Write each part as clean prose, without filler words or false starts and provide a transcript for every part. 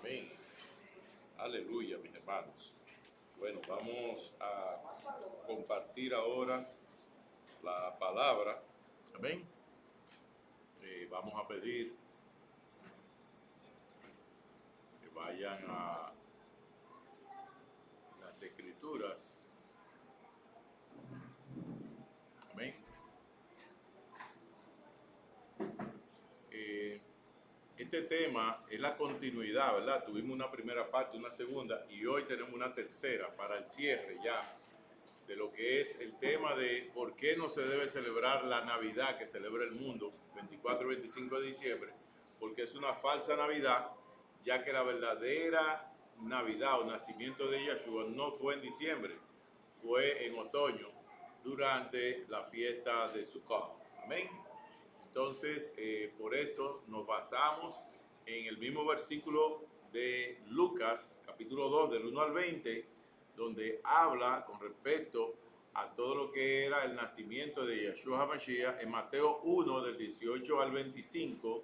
Amén. Aleluya, mis hermanos. Bueno, vamos a compartir ahora la palabra. Amén. Vamos a pedir que vayan a las escrituras. Amén. Este tema es la continuidad, ¿verdad? Tuvimos una primera parte, una segunda y hoy tenemos una tercera para el cierre ya de lo que es el tema de por qué no se debe celebrar la Navidad que celebra el mundo 24 y 25 de diciembre, porque es una falsa Navidad, ya que la verdadera Navidad o nacimiento de Yeshua no fue en diciembre, fue en otoño durante la fiesta de Sukkot. Amén. Entonces, por esto nos basamos en el mismo versículo de Lucas, capítulo 2, del 1 al 20, donde habla con respecto a todo lo que era el nacimiento de Yeshua HaMashiach, en Mateo 1, del 18 al 25,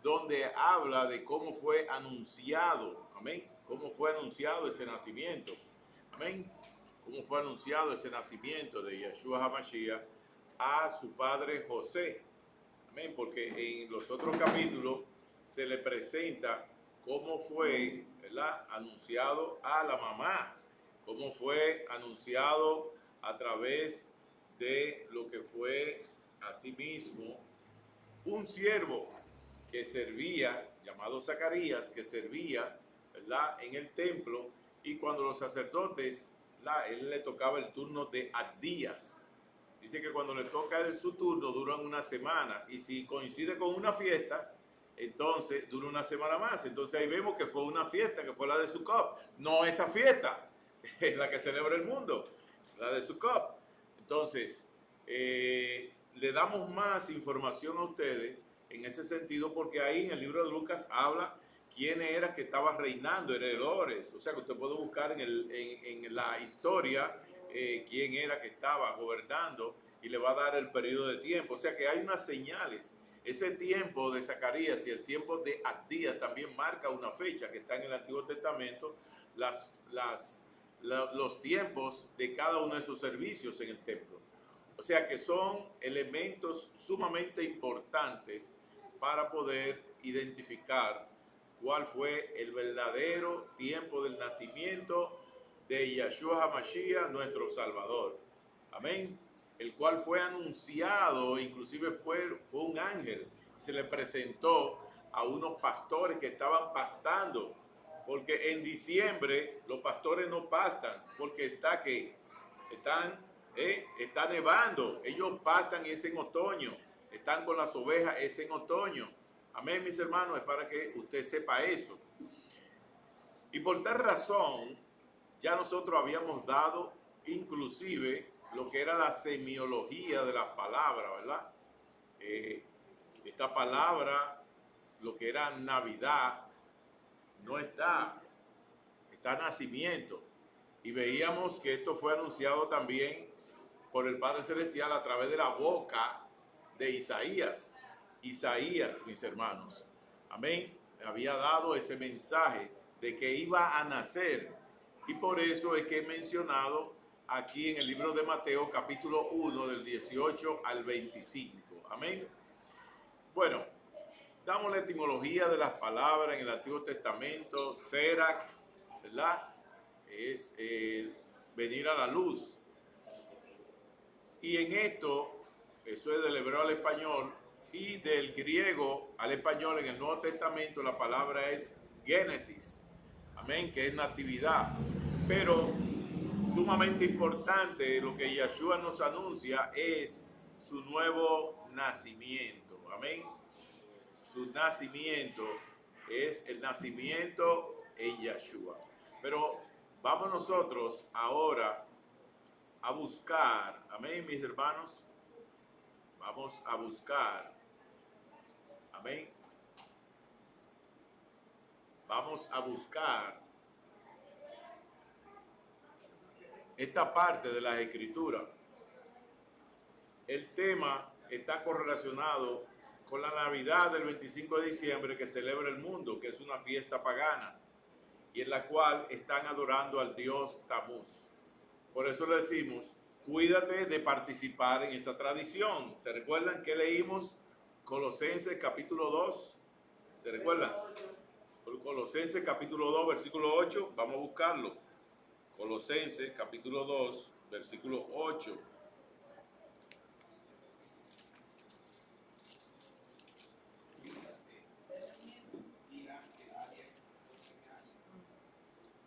donde habla de cómo fue anunciado, amén, cómo fue anunciado ese nacimiento, amén, cómo fue anunciado ese nacimiento de Yeshua HaMashiach a su padre José. Amén, porque en los otros capítulos se le presenta cómo fue, ¿verdad?, anunciado a la mamá, cómo fue anunciado a través de lo que fue asimismo un siervo que servía, llamado Zacarías, que servía, ¿verdad?, en el templo, y cuando los sacerdotes, ¿verdad?, él le tocaba el turno de Abdías. Dice que cuando le toca su turno duran una semana y si coincide con una fiesta, entonces dura una semana más. Entonces ahí vemos que fue una fiesta, que fue la de Sukkot. No esa fiesta, es la que celebra el mundo, la de Sukkot. Entonces, le damos más información a ustedes en ese sentido porque ahí en el libro de Lucas habla quién era que estaba reinando, heredores. O sea que usted puede buscar en la historia quién era que estaba gobernando y le va a dar el periodo de tiempo. O sea que hay unas señales. Ese tiempo de Zacarías y el tiempo de Abdías también marca una fecha que está en el Antiguo Testamento, los tiempos de cada uno de sus servicios en el templo. O sea que son elementos sumamente importantes para poder identificar cuál fue el verdadero tiempo del nacimiento de Yeshua HaMashiach, nuestro Salvador. Amén. El cual fue anunciado, inclusive fue un ángel. Se le presentó a unos pastores que estaban pastando, porque en diciembre los pastores no pastan, porque está nevando. Ellos pastan es en otoño, están con las ovejas es en otoño. Amén, mis hermanos, es para que usted sepa eso. Y por tal razón, ya nosotros habíamos dado inclusive lo que era la semiología de la palabra, ¿verdad? Esta palabra, lo que era Navidad, no está nacimiento. Y veíamos que esto fue anunciado también por el Padre Celestial a través de la boca de Isaías. Isaías, mis hermanos, amén, había dado ese mensaje de que iba a nacer. Y por eso es que he mencionado aquí en el libro de Mateo, capítulo 1, del 18 al 25. Amén. Bueno, damos la etimología de las palabras en el Antiguo Testamento. Serac, ¿verdad?, es venir a la luz. Y en esto, eso es del hebreo al español, y del griego al español en el Nuevo Testamento la palabra es Génesis, amén, que es natividad. Pero sumamente importante, lo que Yeshua nos anuncia es su nuevo nacimiento, amén. Su nacimiento es el nacimiento en Yeshua. Pero vamos nosotros ahora a buscar, amén, mis hermanos, vamos a buscar, amén, vamos a buscar esta parte de las Escrituras. El tema está correlacionado con la Navidad del 25 de diciembre que celebra el mundo, que es una fiesta pagana. y en la cual están adorando al dios Tamuz. Por eso le decimos, cuídate de participar en esa tradición. ¿Se recuerdan que leímos Colosenses capítulo 2? ¿Se recuerdan? Colosenses capítulo 2, versículo 8. Vamos a buscarlo. Colosenses capítulo 2, versículo 8.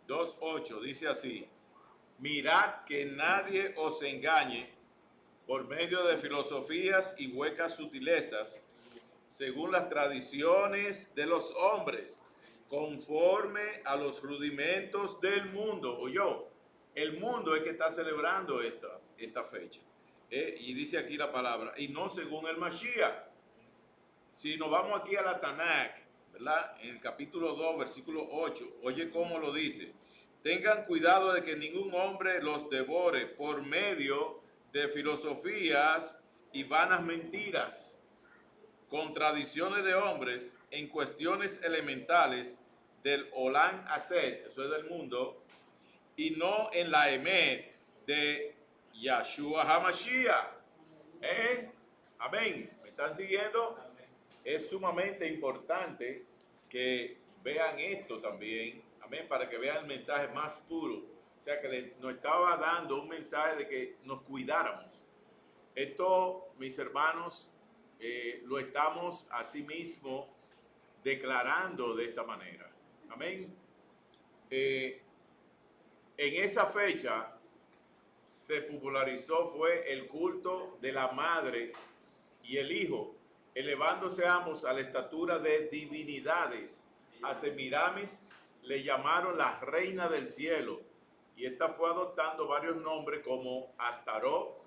Dos ocho dice así: mirad que nadie os engañe por medio de filosofías y huecas sutilezas, según las tradiciones de los hombres, conforme a los rudimentos del mundo. Oyó, el mundo es que está celebrando esta fecha. Y dice aquí la palabra, y no según el Mashiach. Si nos vamos aquí a la Tanakh, ¿verdad? En el capítulo 2, versículo 8, oye cómo lo dice: tengan cuidado de que ningún hombre los devore por medio de filosofías y vanas mentiras, contradicciones de hombres en cuestiones elementales del Olam Ased, eso es del mundo, y no en la Emet de Yahshua HaMashiach. Amén. ¿Me están siguiendo? Es sumamente importante que vean esto también, amén, para que vean el mensaje más puro. O sea, que nos estaba dando un mensaje de que nos cuidáramos. Esto, mis hermanos, lo estamos asimismo declarando de esta manera. Amén. En esa fecha se popularizó fue el culto de la madre y el hijo, elevándose ambos a la estatura de divinidades. A Semiramis le llamaron la reina del cielo, y esta fue adoptando varios nombres como Astarot,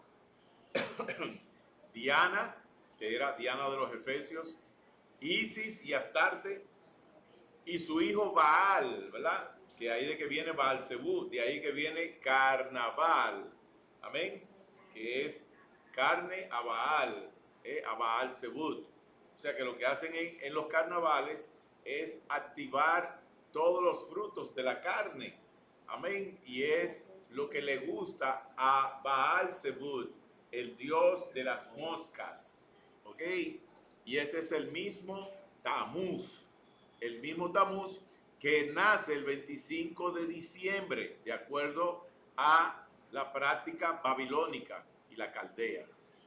Diana, que era Diana de los Efesios, Isis y Astarte, y su hijo Baal, ¿verdad? Que ahí de que viene Baal Zebú, de ahí que viene carnaval, amén, que es carne a Baal Zebú. O sea que lo que hacen en los carnavales es activar todos los frutos de la carne, amén, y es lo que le gusta a Baal Zebú, el dios de las moscas, ¿ok? Y ese es el mismo Tamuz que nace el 25 de diciembre, de acuerdo a la práctica babilónica y la caldea.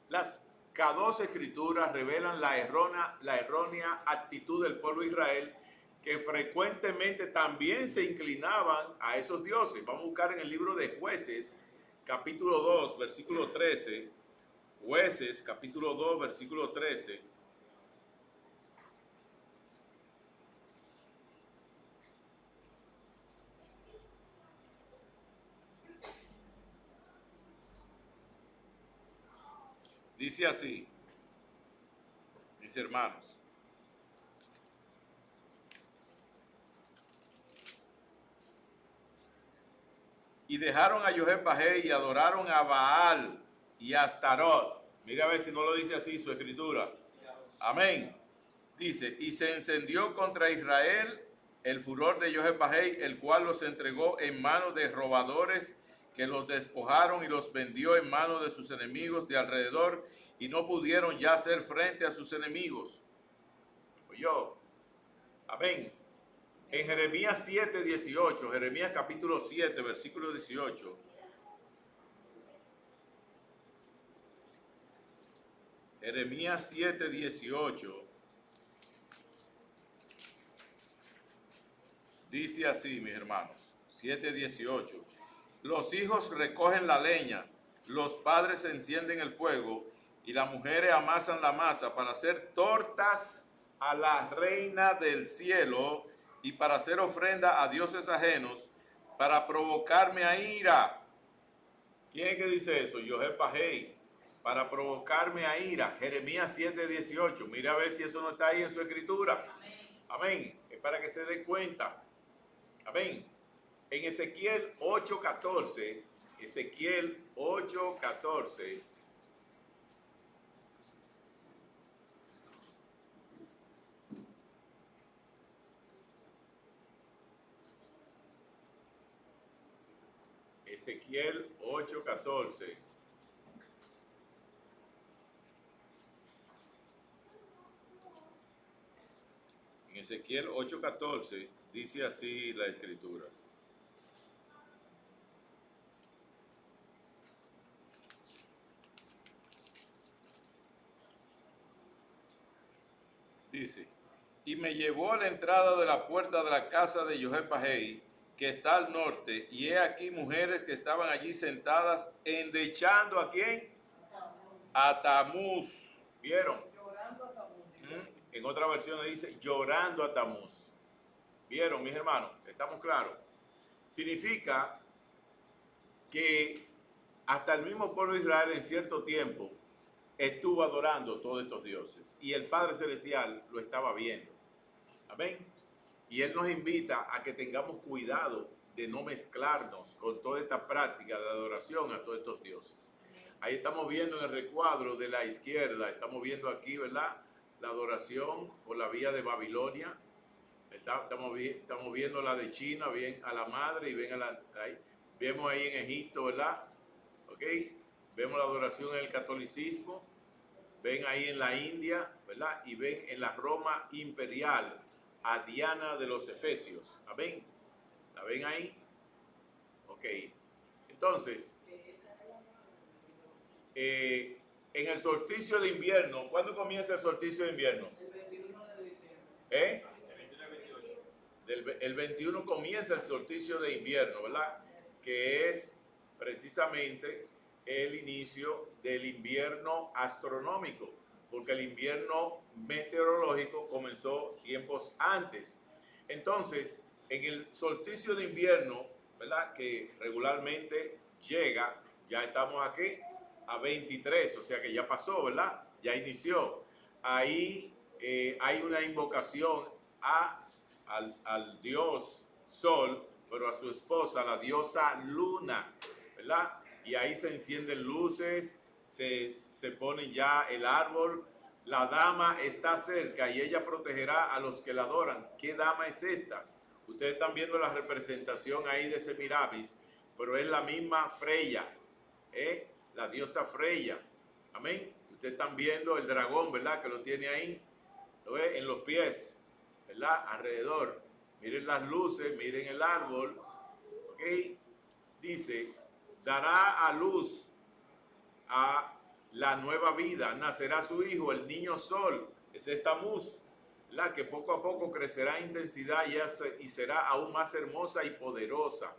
Las K2 escrituras revelan la errónea actitud del pueblo de Israel, que frecuentemente también se inclinaban a esos dioses. Vamos a buscar en el libro de Jueces, capítulo 2, versículo 13. Jueces, capítulo 2, versículo 13. Dice así, mis hermanos: y dejaron a Yahweh y adoraron a Baal y a Astarot. Mira a ver si no lo dice así su escritura. Amén. Dice, y se encendió contra Israel el furor de Yahweh, el cual los entregó en manos de robadores, que los despojaron y los vendió en manos de sus enemigos de alrededor, y no pudieron ya hacer frente a sus enemigos. Oyó. Amén. En Jeremías 7, 18, Jeremías capítulo 7, versículo 18. Jeremías 7, 18. Dice así, mis hermanos, 7, 18. Los hijos recogen la leña, los padres encienden el fuego, y las mujeres amasan la masa para hacer tortas a la reina del cielo y para hacer ofrenda a dioses ajenos, para provocarme a ira. ¿Quién es que dice eso? Yahweh, para provocarme a ira. Jeremías 7, 18. Mira a ver si eso no está ahí en su escritura. Amén. Es para que se den cuenta. Amén. En Ezequiel 8:14, Ezequiel 8:14, Ezequiel 8:14. En Ezequiel 8:14 dice así la escritura. Dice, y me llevó a la entrada de la puerta de la casa de Jehoiada, que está al norte, y he aquí mujeres que estaban allí sentadas endechando ¿a quién? A Tamuz. ¿Vieron? Llorando a Tamuz. En otra versión dice llorando a Tamuz. ¿Vieron, mis hermanos? ¿Estamos claros? Significa que hasta el mismo pueblo de Israel en cierto tiempo estuvo adorando todos estos dioses y el Padre Celestial lo estaba viendo. Amén. Y Él nos invita a que tengamos cuidado de no mezclarnos con toda esta práctica de adoración a todos estos dioses. Ahí estamos viendo en el recuadro de la izquierda, estamos viendo aquí, ¿verdad? La adoración por la vía de Babilonia. Estamos viendo la de China, bien a la madre y ven a la... Ahí. Vemos ahí en Egipto, ¿verdad? ¿Ok? Vemos la adoración en el catolicismo. Ven ahí en la India, ¿verdad? Y ven en la Roma imperial a Diana de los Efesios. ¿Amén? ¿La ven ahí? Ok. Entonces, en el solsticio de invierno, ¿cuándo comienza el solsticio de invierno? El 21 de diciembre. ¿Eh? El 21 comienza el solsticio de invierno, ¿verdad? Que es precisamente el inicio del invierno astronómico, porque el invierno meteorológico comenzó tiempos antes. Entonces, en el solsticio de invierno, ¿verdad? Que regularmente llega, ya estamos aquí a 23, o sea que ya pasó, ¿verdad? Ya inició. Ahí hay una invocación al dios Sol, pero a su esposa, la diosa Luna, ¿verdad? Y ahí se encienden luces, se pone ya el árbol. La dama está cerca y ella protegerá a los que la adoran. ¿Qué dama es esta? Ustedes están viendo la representación ahí de Semiramis, pero es la misma Freya, la diosa Freya. Amén. Ustedes están viendo el dragón, ¿verdad? Que lo tiene ahí, ¿lo ve? En los pies, ¿verdad? Alrededor. Miren las luces, miren el árbol. ¿Ok? Dice, dará a luz a la nueva vida, nacerá su hijo, el niño sol, ese es Tamuz, la que poco a poco crecerá en intensidad y será aún más hermosa y poderosa.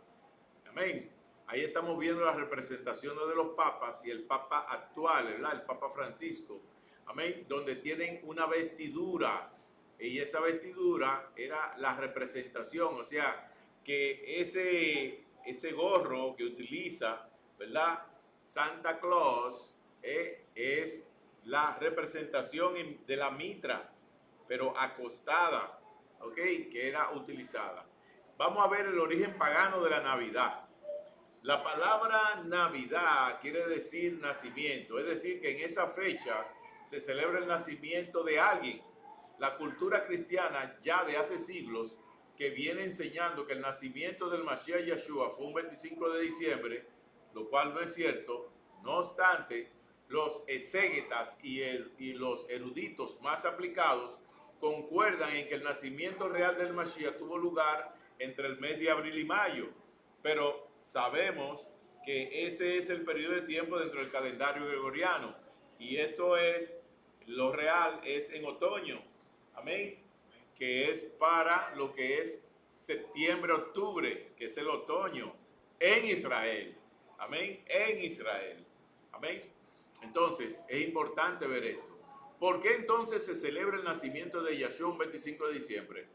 Amén. Ahí estamos viendo las representaciones de los papas y el papa actual, ¿verdad? El papa Francisco. Amén. Donde tienen una vestidura y esa vestidura era la representación, o sea, que ese gorro que utiliza, ¿verdad? Santa Claus es la representación de la mitra, pero acostada, ¿ok? Que era utilizada. Vamos a ver el origen pagano de la Navidad. La palabra Navidad quiere decir nacimiento, es decir, que en esa fecha se celebra el nacimiento de alguien. La cultura cristiana ya de hace siglos que viene enseñando que el nacimiento del Mashiach Yeshua fue un 25 de diciembre, lo cual no es cierto. No obstante, los exégetas y los eruditos más aplicados concuerdan en que el nacimiento real del Mashiach tuvo lugar entre el mes de abril y mayo, pero sabemos que ese es el periodo de tiempo dentro del calendario gregoriano y esto es, lo real es en otoño, amén, que es para lo que es septiembre-octubre, que es el otoño en Israel, amén, en Israel, amén. Entonces, es importante ver esto. ¿Por qué entonces se celebra el nacimiento de Yahshua un 25 de diciembre?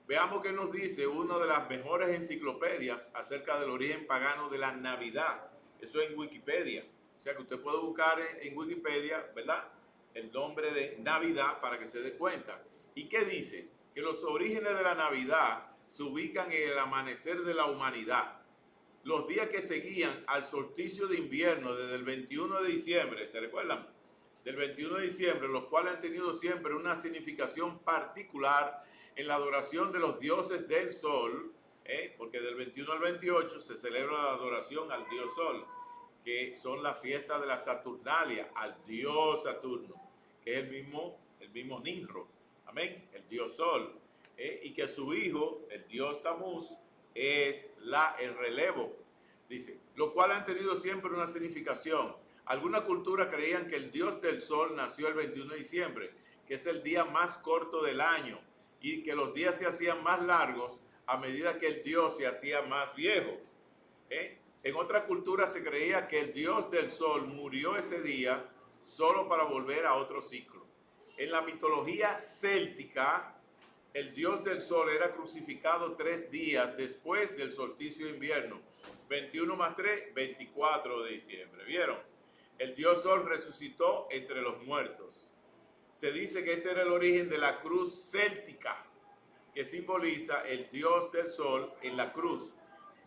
Veamos qué nos dice una de las mejores enciclopedias acerca del origen pagano de la Navidad. Eso en Wikipedia. O sea que usted puede buscar en Wikipedia, ¿verdad? El nombre de Navidad para que se dé cuenta. ¿Y qué dice? Que los orígenes de la Navidad se ubican en el amanecer de la humanidad. Los días que seguían al solsticio de invierno desde el 21 de diciembre, ¿se recuerdan? Del 21 de diciembre, los cuales han tenido siempre una significación particular en la adoración de los dioses del sol, porque porque del 21 al 28 se celebra la adoración al dios Sol, que son las fiestas de la Saturnalia, al dios Saturno, que es el mismo Nimrod, amén, el dios Sol, y que su hijo, el dios Tamuz, es el relevo, dice, lo cual han tenido siempre una significación. Algunas culturas creían que el dios del sol nació el 21 de diciembre, que es el día más corto del año, y que los días se hacían más largos a medida que el dios se hacía más viejo. En otra cultura se creía que el dios del sol murió ese día solo para volver a otro ciclo. En la mitología céltica, el dios del sol era crucificado 3 días después del solsticio de invierno, 21 más 3, 24 de diciembre. ¿Vieron? El dios sol resucitó entre los muertos. Se dice que este era el origen de la cruz céltica, que simboliza el dios del sol en la cruz,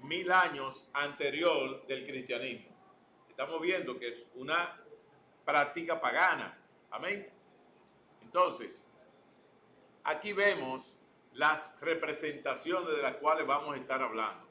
1000 años anterior del cristianismo. Estamos viendo que es una práctica pagana. Amén. Entonces, aquí vemos las representaciones de las cuales vamos a estar hablando.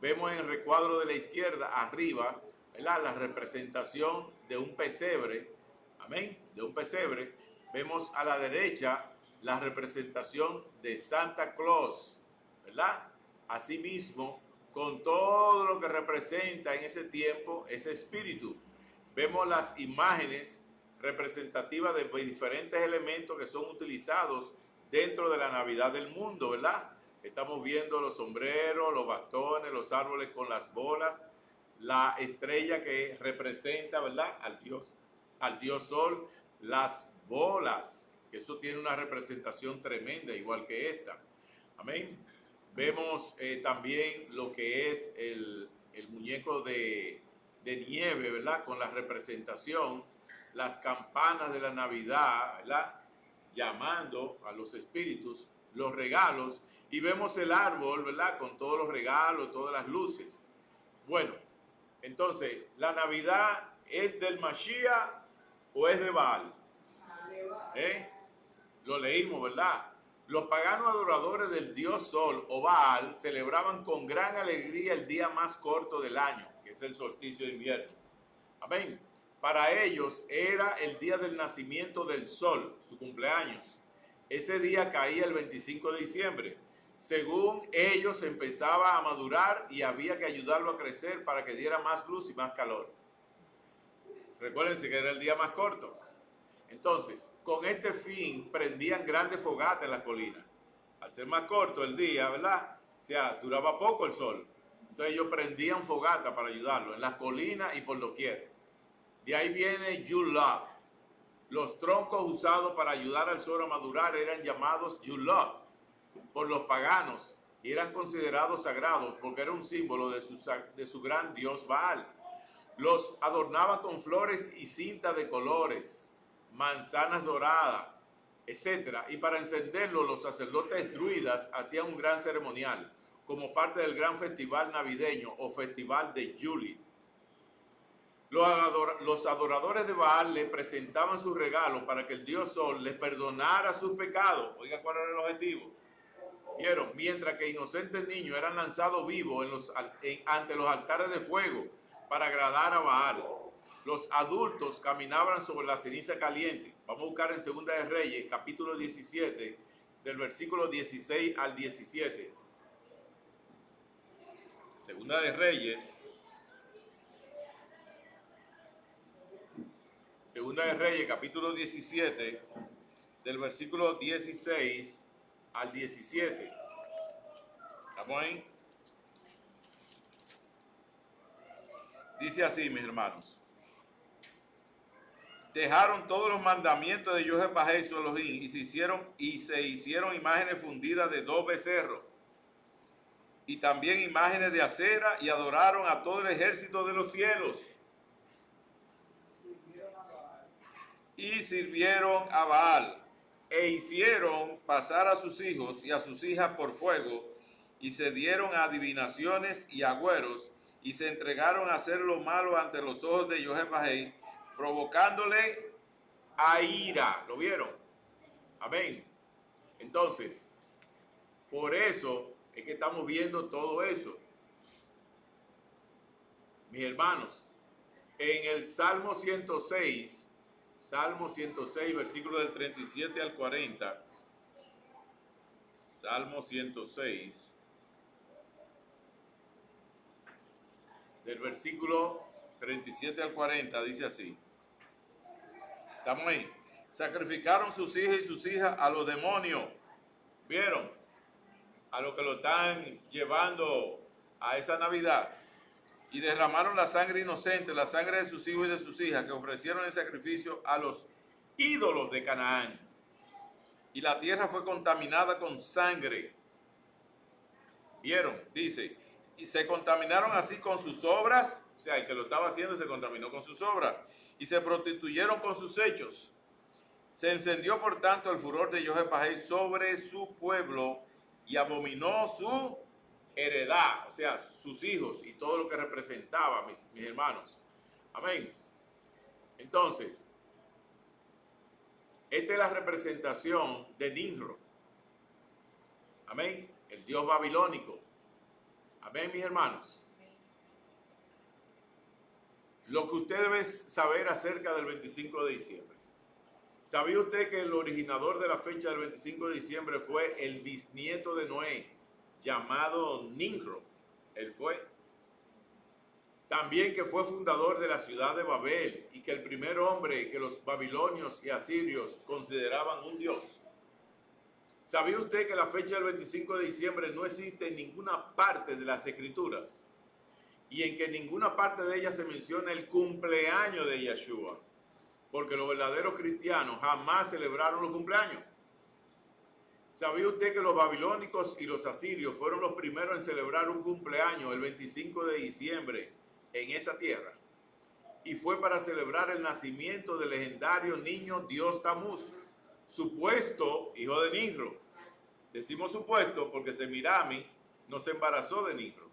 Vemos en el recuadro de la izquierda, arriba, ¿verdad?, la representación de un pesebre. Amén. De un pesebre. Vemos a la derecha la representación de Santa Claus, ¿verdad? Asimismo, con todo lo que representa en ese tiempo ese espíritu. Vemos las imágenes representativas de diferentes elementos que son utilizados dentro de la Navidad del mundo, ¿verdad? Estamos viendo los sombreros, los bastones, los árboles con las bolas, la estrella que representa, ¿verdad?, al dios Sol, las bolas, que eso tiene una representación tremenda, igual que esta. Amén. Vemos también lo que es el muñeco de nieve, ¿verdad?, con la representación, las campanas de la Navidad, ¿verdad?, llamando a los espíritus, los regalos, y vemos el árbol, ¿verdad?, con todos los regalos, todas las luces. Bueno, entonces, ¿la Navidad es del Mashiach o es de Baal? Lo leímos, ¿verdad? Los paganos adoradores del dios Sol o Baal celebraban con gran alegría el día más corto del año, que es el solsticio de invierno. Amén. Para ellos era el día del nacimiento del Sol, su cumpleaños. Ese día caía el 25 de diciembre. Según ellos empezaba a madurar y había que ayudarlo a crecer para que diera más luz y más calor. Recuérdense que era el día más corto. Entonces, con este fin prendían grandes fogatas en las colinas. Al ser más corto el día, ¿verdad?, o sea, duraba poco el sol. Entonces ellos prendían fogata para ayudarlo en las colinas y por doquier. De ahí viene Yulab. Los troncos usados para ayudar al sol a madurar eran llamados Yulab por los paganos y eran considerados sagrados porque era un símbolo de su gran dios Baal. Los adornaban con flores y cintas de colores, manzanas doradas, etcétera, y para encenderlo los sacerdotes druidas hacían un gran ceremonial como parte del gran festival navideño o festival de Yuli. Los adoradores de Baal le presentaban sus regalos para que el dios Sol les perdonara sus pecados. Oiga, ¿cuál era el objetivo? ¿Vieron? Mientras que inocentes niños eran lanzados vivos ante los altares de fuego para agradar a Baal. Los adultos caminaban sobre la ceniza caliente. Vamos a buscar en Segunda de Reyes, capítulo 17, del versículo 16 al 17. Segunda de Reyes. Segunda de Reyes, capítulo 17, del versículo 16 al 17. ¿Estamos ahí? Dice así, mis hermanos. Dejaron todos los mandamientos de Jehová su Elohim y se hicieron imágenes fundidas de 2 becerros y también imágenes de acera y adoraron a todo el ejército de los cielos y sirvieron a Baal e hicieron pasar a sus hijos y a sus hijas por fuego y se dieron a adivinaciones y agüeros y se entregaron a hacer lo malo ante los ojos de Jehová, provocándole a ira. ¿Lo vieron? Amén. Entonces, por eso Es que estamos viendo todo eso. Mis hermanos, en el Salmo 106, versículo del 37 al 40, Salmo 106, del versículo 37 al 40, dice así. Estamos ahí. Sacrificaron sus hijas y sus hijas a los demonios. ¿Vieron? A los que lo están llevando a esa Navidad. Y derramaron la sangre inocente, la sangre de sus hijos y de sus hijas, que ofrecieron el sacrificio a los ídolos de Canaán. Y la tierra fue contaminada con sangre. ¿Vieron? Dice, y se contaminaron así con sus obras. O sea, el que lo estaba haciendo se contaminó con sus obras. Y se prostituyeron con sus hechos. Se encendió, por tanto, el furor de Jehová sobre su pueblo y abominó su heredad, o sea, sus hijos y todo lo que representaba, mis hermanos. Amén. Entonces, esta es la representación de Nimrod. Amén. El dios babilónico. Amén, mis hermanos. Lo que usted debe saber acerca del 25 de diciembre. ¿Sabía usted que el originador de la fecha del 25 de diciembre fue el bisnieto de Noé, llamado Nimrod? Él fue. También que fue fundador de la ciudad de Babel y que el primer hombre que los babilonios y asirios consideraban un dios. ¿Sabía usted que la fecha del 25 de diciembre no existe en ninguna parte de las escrituras? Y en que en ninguna parte de ellas se menciona el cumpleaños de Yeshua. Porque los verdaderos cristianos jamás celebraron los cumpleaños. ¿Sabía usted que los babilónicos y los asirios fueron los primeros en celebrar un cumpleaños el 25 de diciembre en esa tierra? Y fue para celebrar el nacimiento del legendario niño Dios Tamuz, supuesto hijo de Nimrod. Decimos supuesto porque Semirami no se embarazó de Nimrod.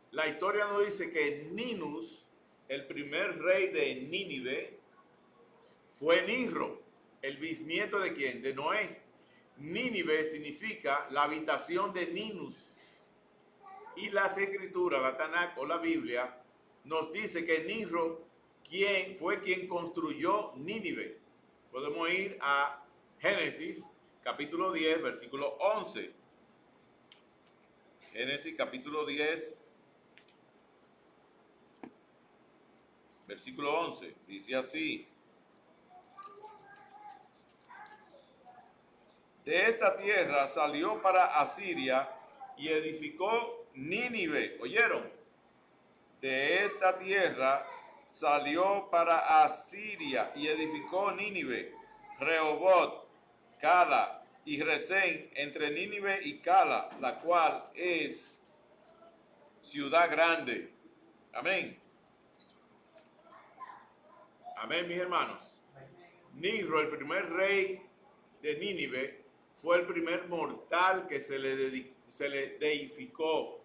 La historia nos dice que Ninus, el primer rey de Nínive, fue Nimrod, el bisnieto de ¿quién? De Noé. Nínive significa la habitación de Ninus. Y las escrituras, la Tanakh o la Biblia, nos dice que Nimrod fue quien construyó Nínive. Podemos ir a Génesis, capítulo 10, versículo 11. Génesis, capítulo 10, versículo 11, dice así: de esta tierra salió para Asiria y edificó Nínive. ¿Oyeron? De esta tierra salió para Asiria y edificó Nínive, Rehobot, Cala y Resén, entre Nínive y Cala, la cual es ciudad grande. Amén. Amén, mis hermanos. Nimrod, el primer rey de Nínive, fue el primer mortal que se le deificó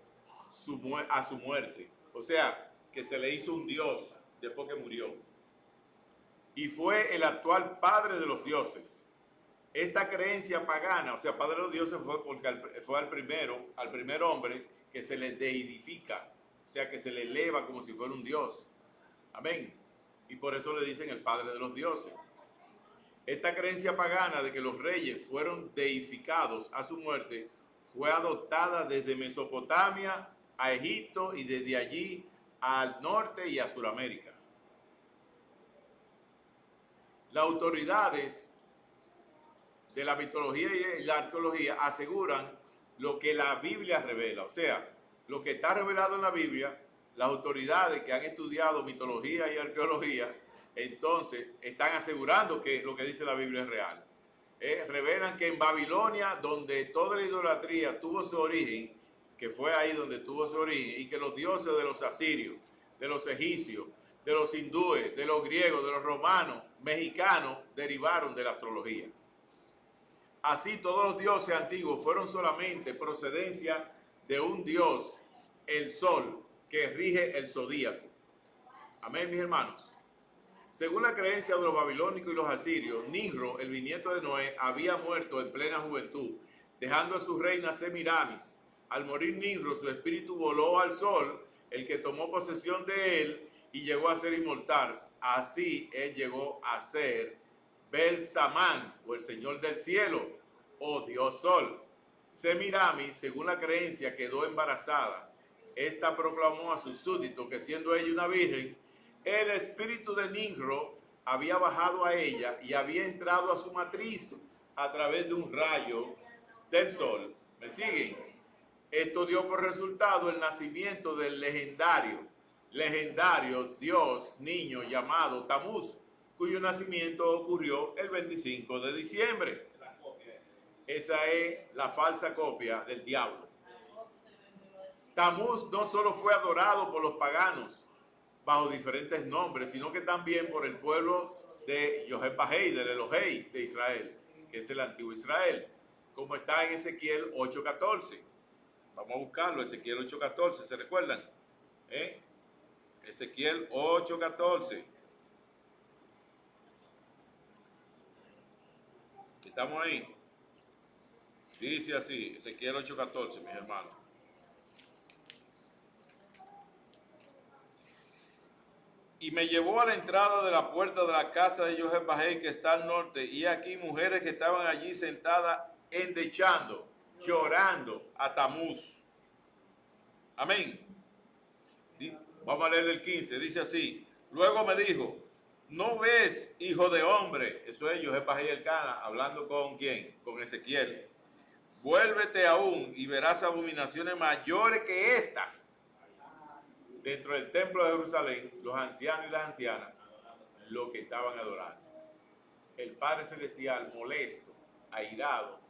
a su muerte. O sea, que se le hizo un dios después que murió. Y fue el actual padre de los dioses. Esta creencia pagana, o sea, padre de los dioses, fue porque fue al primer hombre que se le deidifica. O sea, que se le eleva como si fuera un dios. Amén. Y por eso le dicen el padre de los dioses. Esta creencia pagana de que los reyes fueron deificados a su muerte fue adoptada desde Mesopotamia a Egipto y desde allí al norte y a Sudamérica. Las autoridades de la mitología y la arqueología aseguran lo que la Biblia revela. O sea, lo que está revelado en la Biblia, las autoridades que han estudiado mitología y arqueología, entonces están asegurando que lo que dice la Biblia es real. Revelan que en Babilonia, donde toda la idolatría tuvo su origen, que fue ahí donde tuvo su origen, y que los dioses de los asirios, de los egipcios, de los hindúes, de los griegos, de los romanos, mexicanos, derivaron de la astrología. Así todos los dioses antiguos fueron solamente procedencia de un dios, el sol, que rige el zodíaco. Amén, mis hermanos. Según la creencia de los babilónicos y los asirios, Nimrod, el bisnieto de Noé, había muerto en plena juventud, dejando a su reina Semiramis. Al morir Nimrod, su espíritu voló al sol, el que tomó posesión de él y llegó a ser inmortal. Así él llegó a ser Belsamán, o el Señor del cielo, o Dios Sol. Semiramis, según la creencia, quedó embarazada. Esta proclamó a sus súbditos que, siendo ella una virgen, el espíritu de Nimrod había bajado a ella y había entrado a su matriz a través de un rayo del sol. ¿Me siguen? Esto dio por resultado el nacimiento del legendario Dios niño llamado Tamuz, cuyo nacimiento ocurrió el 25 de diciembre. Esa es la falsa copia del diablo. Tamuz no solo fue adorado por los paganos bajo diferentes nombres, sino que también por el pueblo de Yahweh, del Elohei de Israel, que es el antiguo Israel, como está en Ezequiel 8:14. Vamos a buscarlo, Ezequiel 8:14, ¿se recuerdan? Ezequiel 8:14. ¿Estamos ahí? Dice así, Ezequiel 8:14, mis hermanos. Y me llevó a la entrada de la puerta de la casa de Yahweh que está al norte, y aquí mujeres que estaban allí sentadas endechando, llorando a Tamuz. Amén. Vamos a leer el 15, dice así. Luego me dijo, ¿no ves, hijo de hombre? Eso es Yahweh el Cana, hablando con ¿quién? Con Ezequiel. Vuélvete aún y verás abominaciones mayores que estas dentro del templo de Jerusalén, los ancianos y las ancianas, lo que estaban adorando. El Padre Celestial, molesto, airado,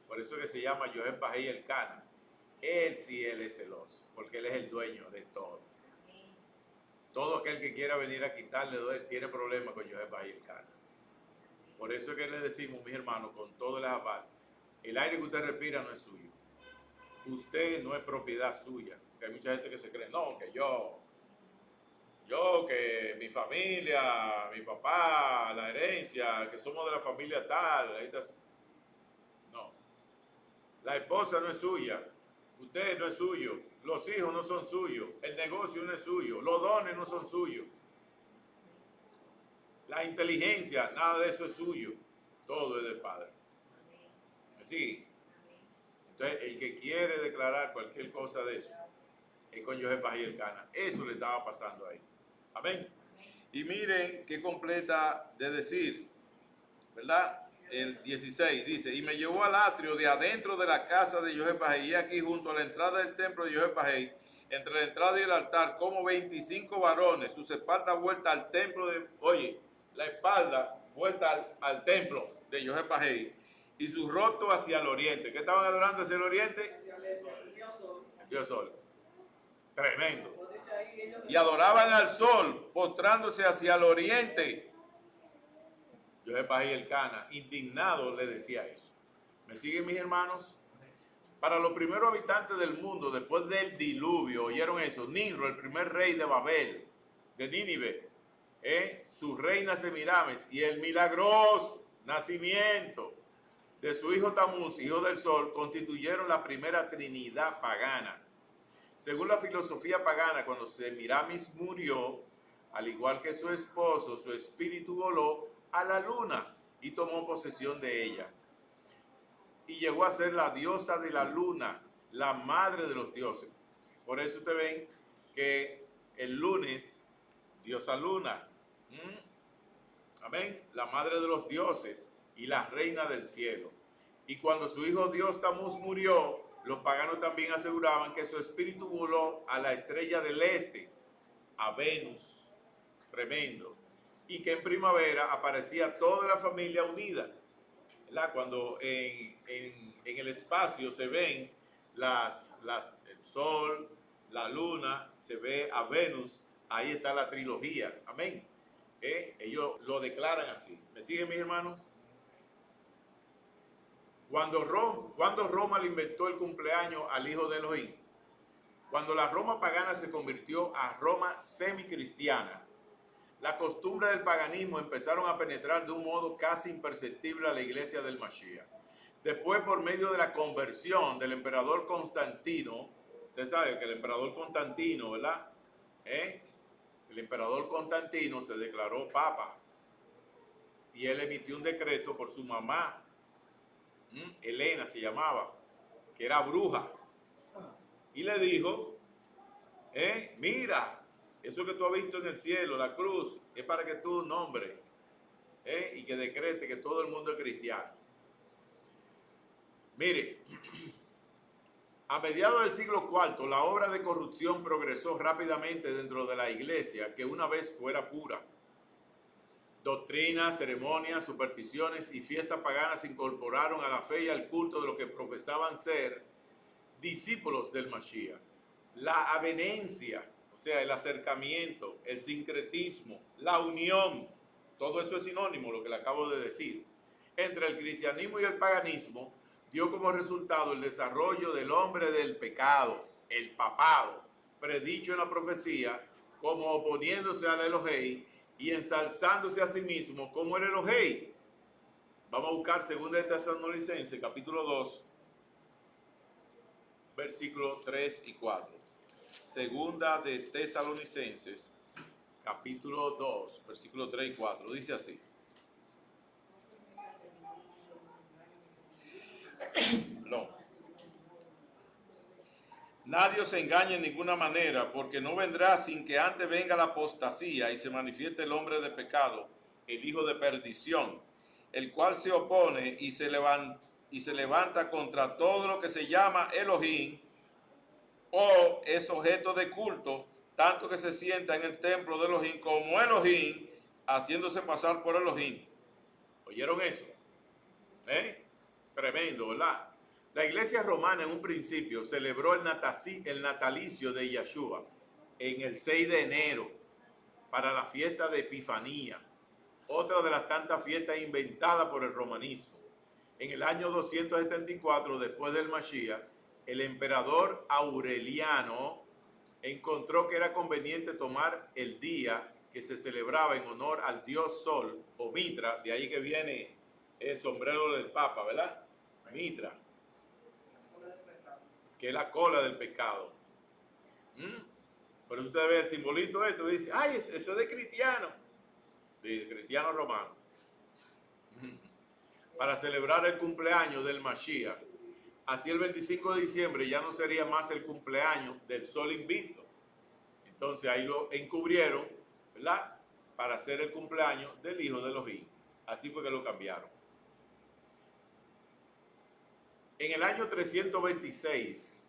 por eso que se llama Yahweh el Cana. Él es celoso, porque Él es el dueño de todo. Todo aquel que quiera venir a quitarle de Él tiene problemas con Yahweh el Cana. Por eso es que le decimos, mis hermanos, con todo el aval, el aire que usted respira no es suyo. Usted no es propiedad suya. Que hay mucha gente que se cree, no, que yo, que mi familia, mi papá, la herencia, que somos de la familia tal. No. La esposa no es suya. Usted no es suyo. Los hijos no son suyos. El negocio no es suyo. Los dones no son suyos. La inteligencia, nada de eso es suyo. Todo es del Padre. ¿Sí? Entonces, el que quiere declarar cualquier cosa de eso es con Yahweh el Cana. Eso le estaba pasando ahí. Amén. Y miren qué completa de decir, ¿verdad? El 16 dice, y me llevó al atrio de adentro de la casa de Yahweh, y aquí junto a la entrada del templo de Yahweh, entre la entrada y el altar, como 25 varones, sus espaldas vueltas al templo de, la espalda vuelta al templo de Yahweh, y sus rostros hacia el oriente. ¿Qué estaban adorando hacia el oriente? El Dios Sol. Tremendo. Y adoraban al sol, postrándose hacia el oriente. Yahweh el Cana, indignado, le decía eso. ¿Me siguen, mis hermanos? Para los primeros habitantes del mundo, después del diluvio, ¿oyeron eso? Nimrod, el primer rey de Babel, de Nínive, su reina Semiramis y el milagroso nacimiento de su hijo Tamuz, hijo del sol, constituyeron la primera trinidad pagana. Según la filosofía pagana, cuando Semiramis murió, al igual que su esposo, su espíritu voló a la luna y tomó posesión de ella. Y llegó a ser la diosa de la luna, la madre de los dioses. Por eso ustedes ven que el lunes, diosa luna, amén, la madre de los dioses y la reina del cielo. Y cuando su hijo Dios Tamuz murió, los paganos también aseguraban que su espíritu voló a la estrella del este, a Venus, tremendo, y que en primavera aparecía toda la familia unida. ¿Verdad? Cuando en el espacio se ven el sol, la luna, se ve a Venus, ahí está la trilogía, amén. Ellos lo declaran así. ¿Me siguen, mis hermanos? Cuando Roma le inventó el cumpleaños al hijo de Elohim, cuando la Roma pagana se convirtió a Roma semicristiana, la costumbre del paganismo empezaron a penetrar de un modo casi imperceptible a la iglesia del Mashiach. Después, por medio de la conversión del emperador Constantino, usted sabe que el emperador Constantino, ¿verdad? El emperador Constantino se declaró papa y él emitió un decreto por su mamá, Helena se llamaba, que era bruja, y le dijo, mira, eso que tú has visto en el cielo, la cruz, es para que tú nombres y que decrete que todo el mundo es cristiano. Mire, a mediados del siglo IV, la obra de corrupción progresó rápidamente dentro de la iglesia, que una vez fuera pura. Doctrinas, ceremonias, supersticiones y fiestas paganas se incorporaron a la fe y al culto de lo que profesaban ser discípulos del Mashiach. La avenencia, o sea, el acercamiento, el sincretismo, la unión, todo eso es sinónimo, lo que le acabo de decir, entre el cristianismo y el paganismo, dio como resultado el desarrollo del hombre del pecado, el papado, predicho en la profecía, como oponiéndose al Elohei y ensalzándose a sí mismo como el Elohei. Vamos a buscar 2 de Tesalonicenses, capítulo 2, versículos 3 y 4. 2 de Tesalonicenses, capítulo 2, versículos 3 y 4. Dice así. No. Nadie os engañe en ninguna manera, porque no vendrá sin que antes venga la apostasía y se manifieste el hombre de pecado, el hijo de perdición, el cual se opone y se levanta contra todo lo que se llama Elohim o es objeto de culto, tanto que se sienta en el templo de Elohim como Elohim, haciéndose pasar por Elohim. ¿Oyeron eso? Tremendo, ¿verdad? La iglesia romana en un principio celebró el natalicio de Yeshua en el 6 de enero para la fiesta de Epifanía, otra de las tantas fiestas inventadas por el romanismo. En el año 274 después del Mashiach, el emperador Aureliano encontró que era conveniente tomar el día que se celebraba en honor al dios Sol o Mitra, de ahí que viene el sombrero del Papa, ¿verdad? Mitra, que es la cola del pecado. Por eso usted ve el simbolito esto y dice, ay, eso es de cristiano romano. Para celebrar el cumpleaños del Mashiach. Así el 25 de diciembre ya no sería más el cumpleaños del sol invicto. Entonces ahí lo encubrieron, ¿verdad? Para hacer el cumpleaños del hijo de Elohim. Así fue que lo cambiaron. En el año 326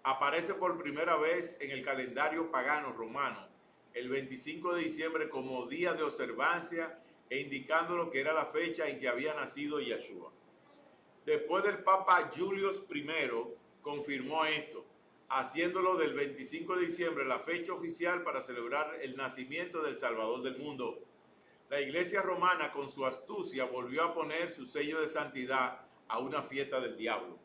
aparece por primera vez en el calendario pagano romano el 25 de diciembre como día de observancia e indicando lo que era la fecha en que había nacido Yeshua. Después del Papa Julius I confirmó esto, haciéndolo del 25 de diciembre la fecha oficial para celebrar el nacimiento del Salvador del mundo. La Iglesia romana con su astucia volvió a poner su sello de santidad a una fiesta del diablo.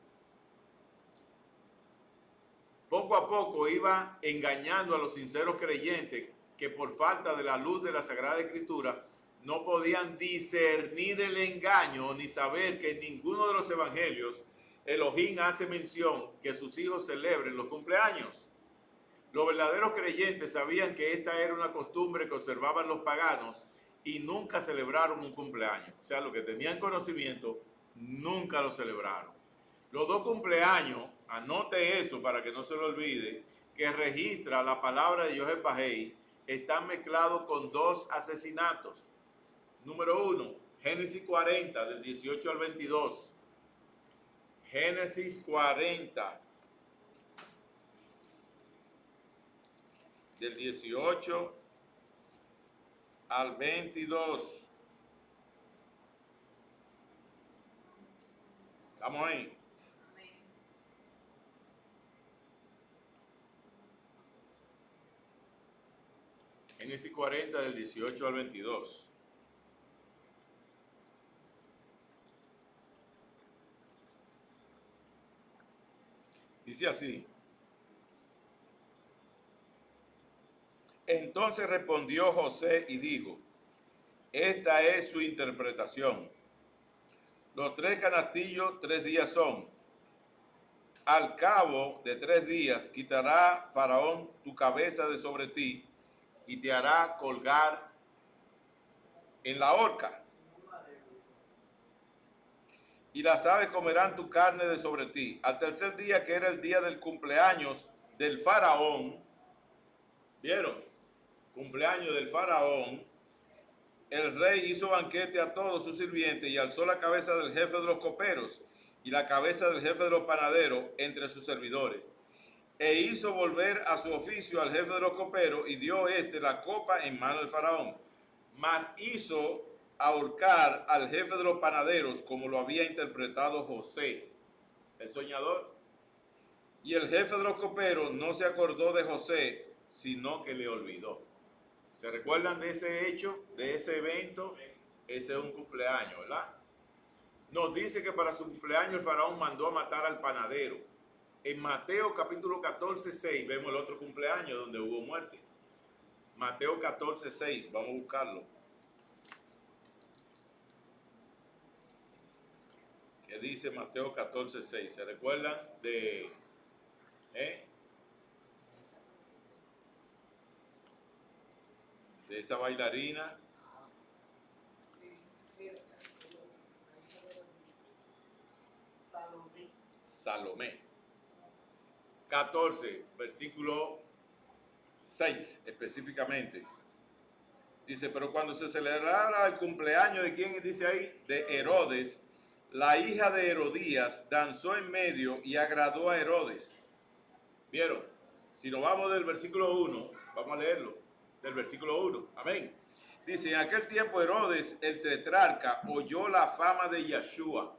Poco a poco iba engañando a los sinceros creyentes que por falta de la luz de la Sagrada Escritura no podían discernir el engaño ni saber que en ninguno de los evangelios Elohim hace mención que sus hijos celebren los cumpleaños. Los verdaderos creyentes sabían que esta era una costumbre que observaban los paganos y nunca celebraron un cumpleaños. O sea, los que tenían conocimiento nunca lo celebraron. Los dos cumpleaños, anote eso para que no se lo olvide, que registra la palabra de Joseph Bajei, están mezclados con dos asesinatos. Número 1, Génesis 40, del 18 al 22. Génesis 40, del 18 al 22. ¿Estamos ahí? Génesis 40, del 18 al 22. Dice así. Entonces respondió José y dijo, esta es su interpretación. Los 3 canastillos 3 días son. Al cabo de 3 días quitará Faraón tu cabeza de sobre ti y te hará colgar en la horca. Y las aves comerán tu carne de sobre ti. Al tercer día, que era el día del cumpleaños del Faraón, ¿vieron? Cumpleaños del Faraón, el rey hizo banquete a todos sus sirvientes y alzó la cabeza del jefe de los coperos y la cabeza del jefe de los panaderos entre sus servidores. E hizo volver a su oficio al jefe de los coperos y dio la copa en mano del Faraón. Mas hizo ahorcar al jefe de los panaderos como lo había interpretado José, el soñador. Y el jefe de los coperos no se acordó de José, sino que le olvidó. ¿Se recuerdan de ese hecho, de ese evento? Ese es un cumpleaños, ¿verdad? Nos dice que para su cumpleaños el Faraón mandó a matar al panadero. En Mateo capítulo 14, 6 vemos el otro cumpleaños donde hubo muerte. Mateo 14, 6, vamos a buscarlo. ¿Qué dice Mateo 14, 6? ¿Se recuerdan de esa bailarina? Salomé. 14, versículo 6 específicamente. Dice, pero cuando se celebrara el cumpleaños de quién dice ahí, de Herodes, la hija de Herodías danzó en medio y agradó a Herodes. ¿Vieron? Si nos vamos del versículo 1, vamos a leerlo, del versículo 1. Amén. Dice, en aquel tiempo Herodes, el tetrarca, oyó la fama de Yeshua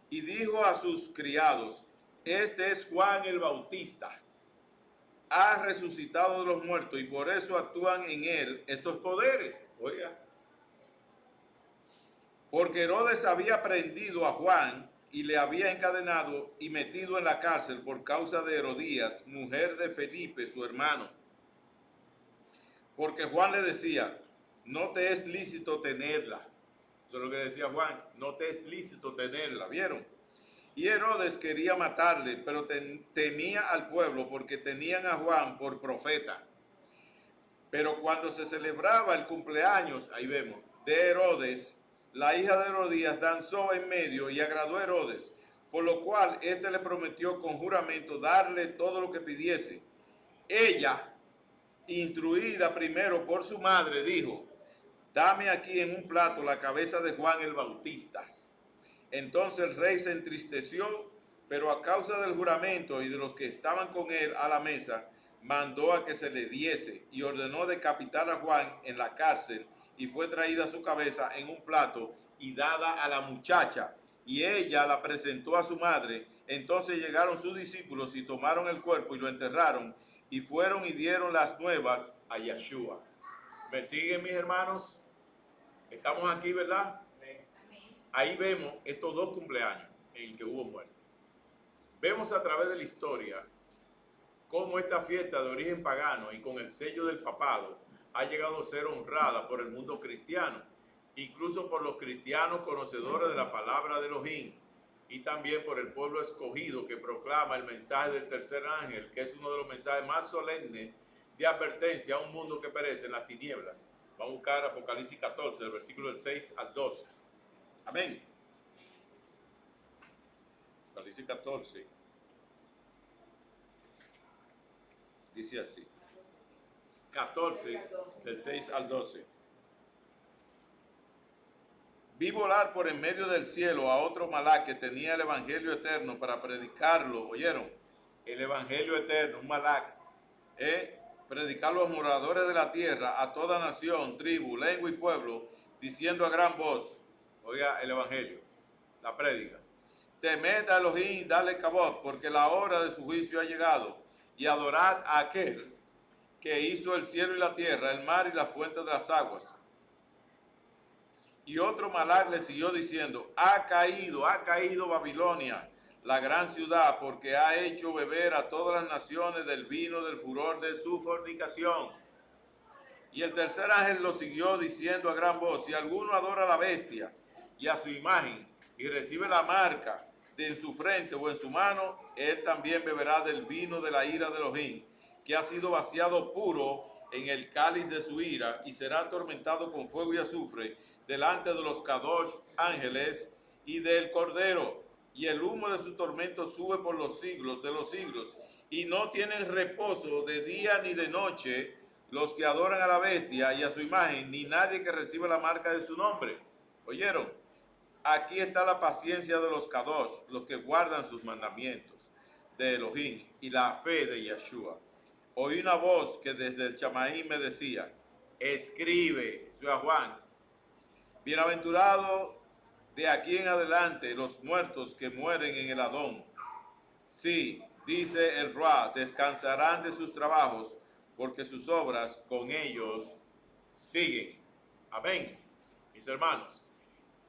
y dijo a sus criados, este es Juan el Bautista. Ha resucitado de los muertos y por eso actúan en él estos poderes. Oiga. Porque Herodes había prendido a Juan y le había encadenado y metido en la cárcel por causa de Herodías, mujer de Felipe, su hermano. Porque Juan le decía, no te es lícito tenerla. Eso es lo que decía Juan, no te es lícito tenerla, ¿vieron? Y Herodes quería matarle, pero temía al pueblo porque tenían a Juan por profeta. Pero cuando se celebraba el cumpleaños, ahí vemos, de Herodes, la hija de Herodías danzó en medio y agradó a Herodes, por lo cual éste le prometió con juramento darle todo lo que pidiese. Ella, instruida primero por su madre, dijo, dame aquí en un plato la cabeza de Juan el Bautista. Entonces el rey se entristeció, pero a causa del juramento y de los que estaban con él a la mesa, mandó a que se le diese y ordenó decapitar a Juan en la cárcel, y fue traída su cabeza en un plato y dada a la muchacha, y ella la presentó a su madre. Entonces llegaron sus discípulos y tomaron el cuerpo y lo enterraron, y fueron y dieron las nuevas a Yeshua. ¿Me siguen, mis hermanos? Estamos aquí, ¿verdad? Ahí vemos estos dos cumpleaños en el que hubo muerte. Vemos a través de la historia cómo esta fiesta de origen pagano y con el sello del papado ha llegado a ser honrada por el mundo cristiano, incluso por los cristianos conocedores de la palabra de Elohim, y también por el pueblo escogido que proclama el mensaje del tercer ángel, que es uno de los mensajes más solemnes de advertencia a un mundo que perece en las tinieblas. Vamos a buscar Apocalipsis 14, del versículo del 6 al 12. Amén. Apocalipsis 14 dice así. 14, del 6 al 12. Vi volar por en medio del cielo a otro malach que tenía el evangelio eterno para predicarlo. ¿Oyeron? El evangelio eterno, un malach. Predicarlo a los moradores de la tierra, a toda nación, tribu, lengua y pueblo, diciendo a gran voz. Oiga el evangelio, la prédica. Temed a Elohim y dale cabot, porque la hora de su juicio ha llegado. Y adorad a aquel que hizo el cielo y la tierra, el mar y la fuente de las aguas. Y otro malach le siguió diciendo, ha caído Babilonia, la gran ciudad, porque ha hecho beber a todas las naciones del vino del furor de su fornicación. Y el tercer ángel lo siguió diciendo a gran voz, si alguno adora a la bestia y a su imagen, y recibe la marca de en su frente o en su mano, él también beberá del vino de la ira de Elohim, que ha sido vaciado puro en el cáliz de su ira, y será atormentado con fuego y azufre delante de los Kadosh ángeles y del Cordero, y el humo de su tormento sube por los siglos de los siglos, y no tienen reposo de día ni de noche los que adoran a la bestia y a su imagen, ni nadie que reciba la marca de su nombre. ¿Oyeron? Aquí está la paciencia de los Kadosh, los que guardan sus mandamientos de Elohim y la fe de Yeshua. Oí una voz que desde el Chamaí me decía, escribe, soy a Juan, bienaventurado de aquí en adelante los muertos que mueren en el Adón. Sí, dice el Ruá, descansarán de sus trabajos, porque sus obras con ellos siguen. Amén. Mis hermanos,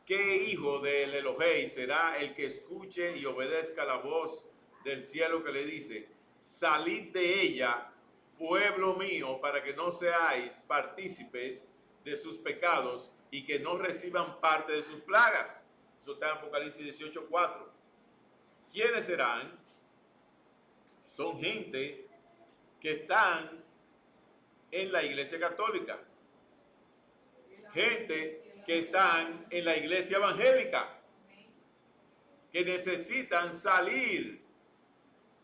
¿qué hijo del Elohei será el que escuche y obedezca la voz del cielo que le dice, salid de ella, pueblo mío, para que no seáis partícipes de sus pecados y que no reciban parte de sus plagas? Eso está en Apocalipsis 18:4. ¿Quiénes serán? Son gente que están en la Iglesia Católica, gente que están en la Iglesia Evangélica, que necesitan salir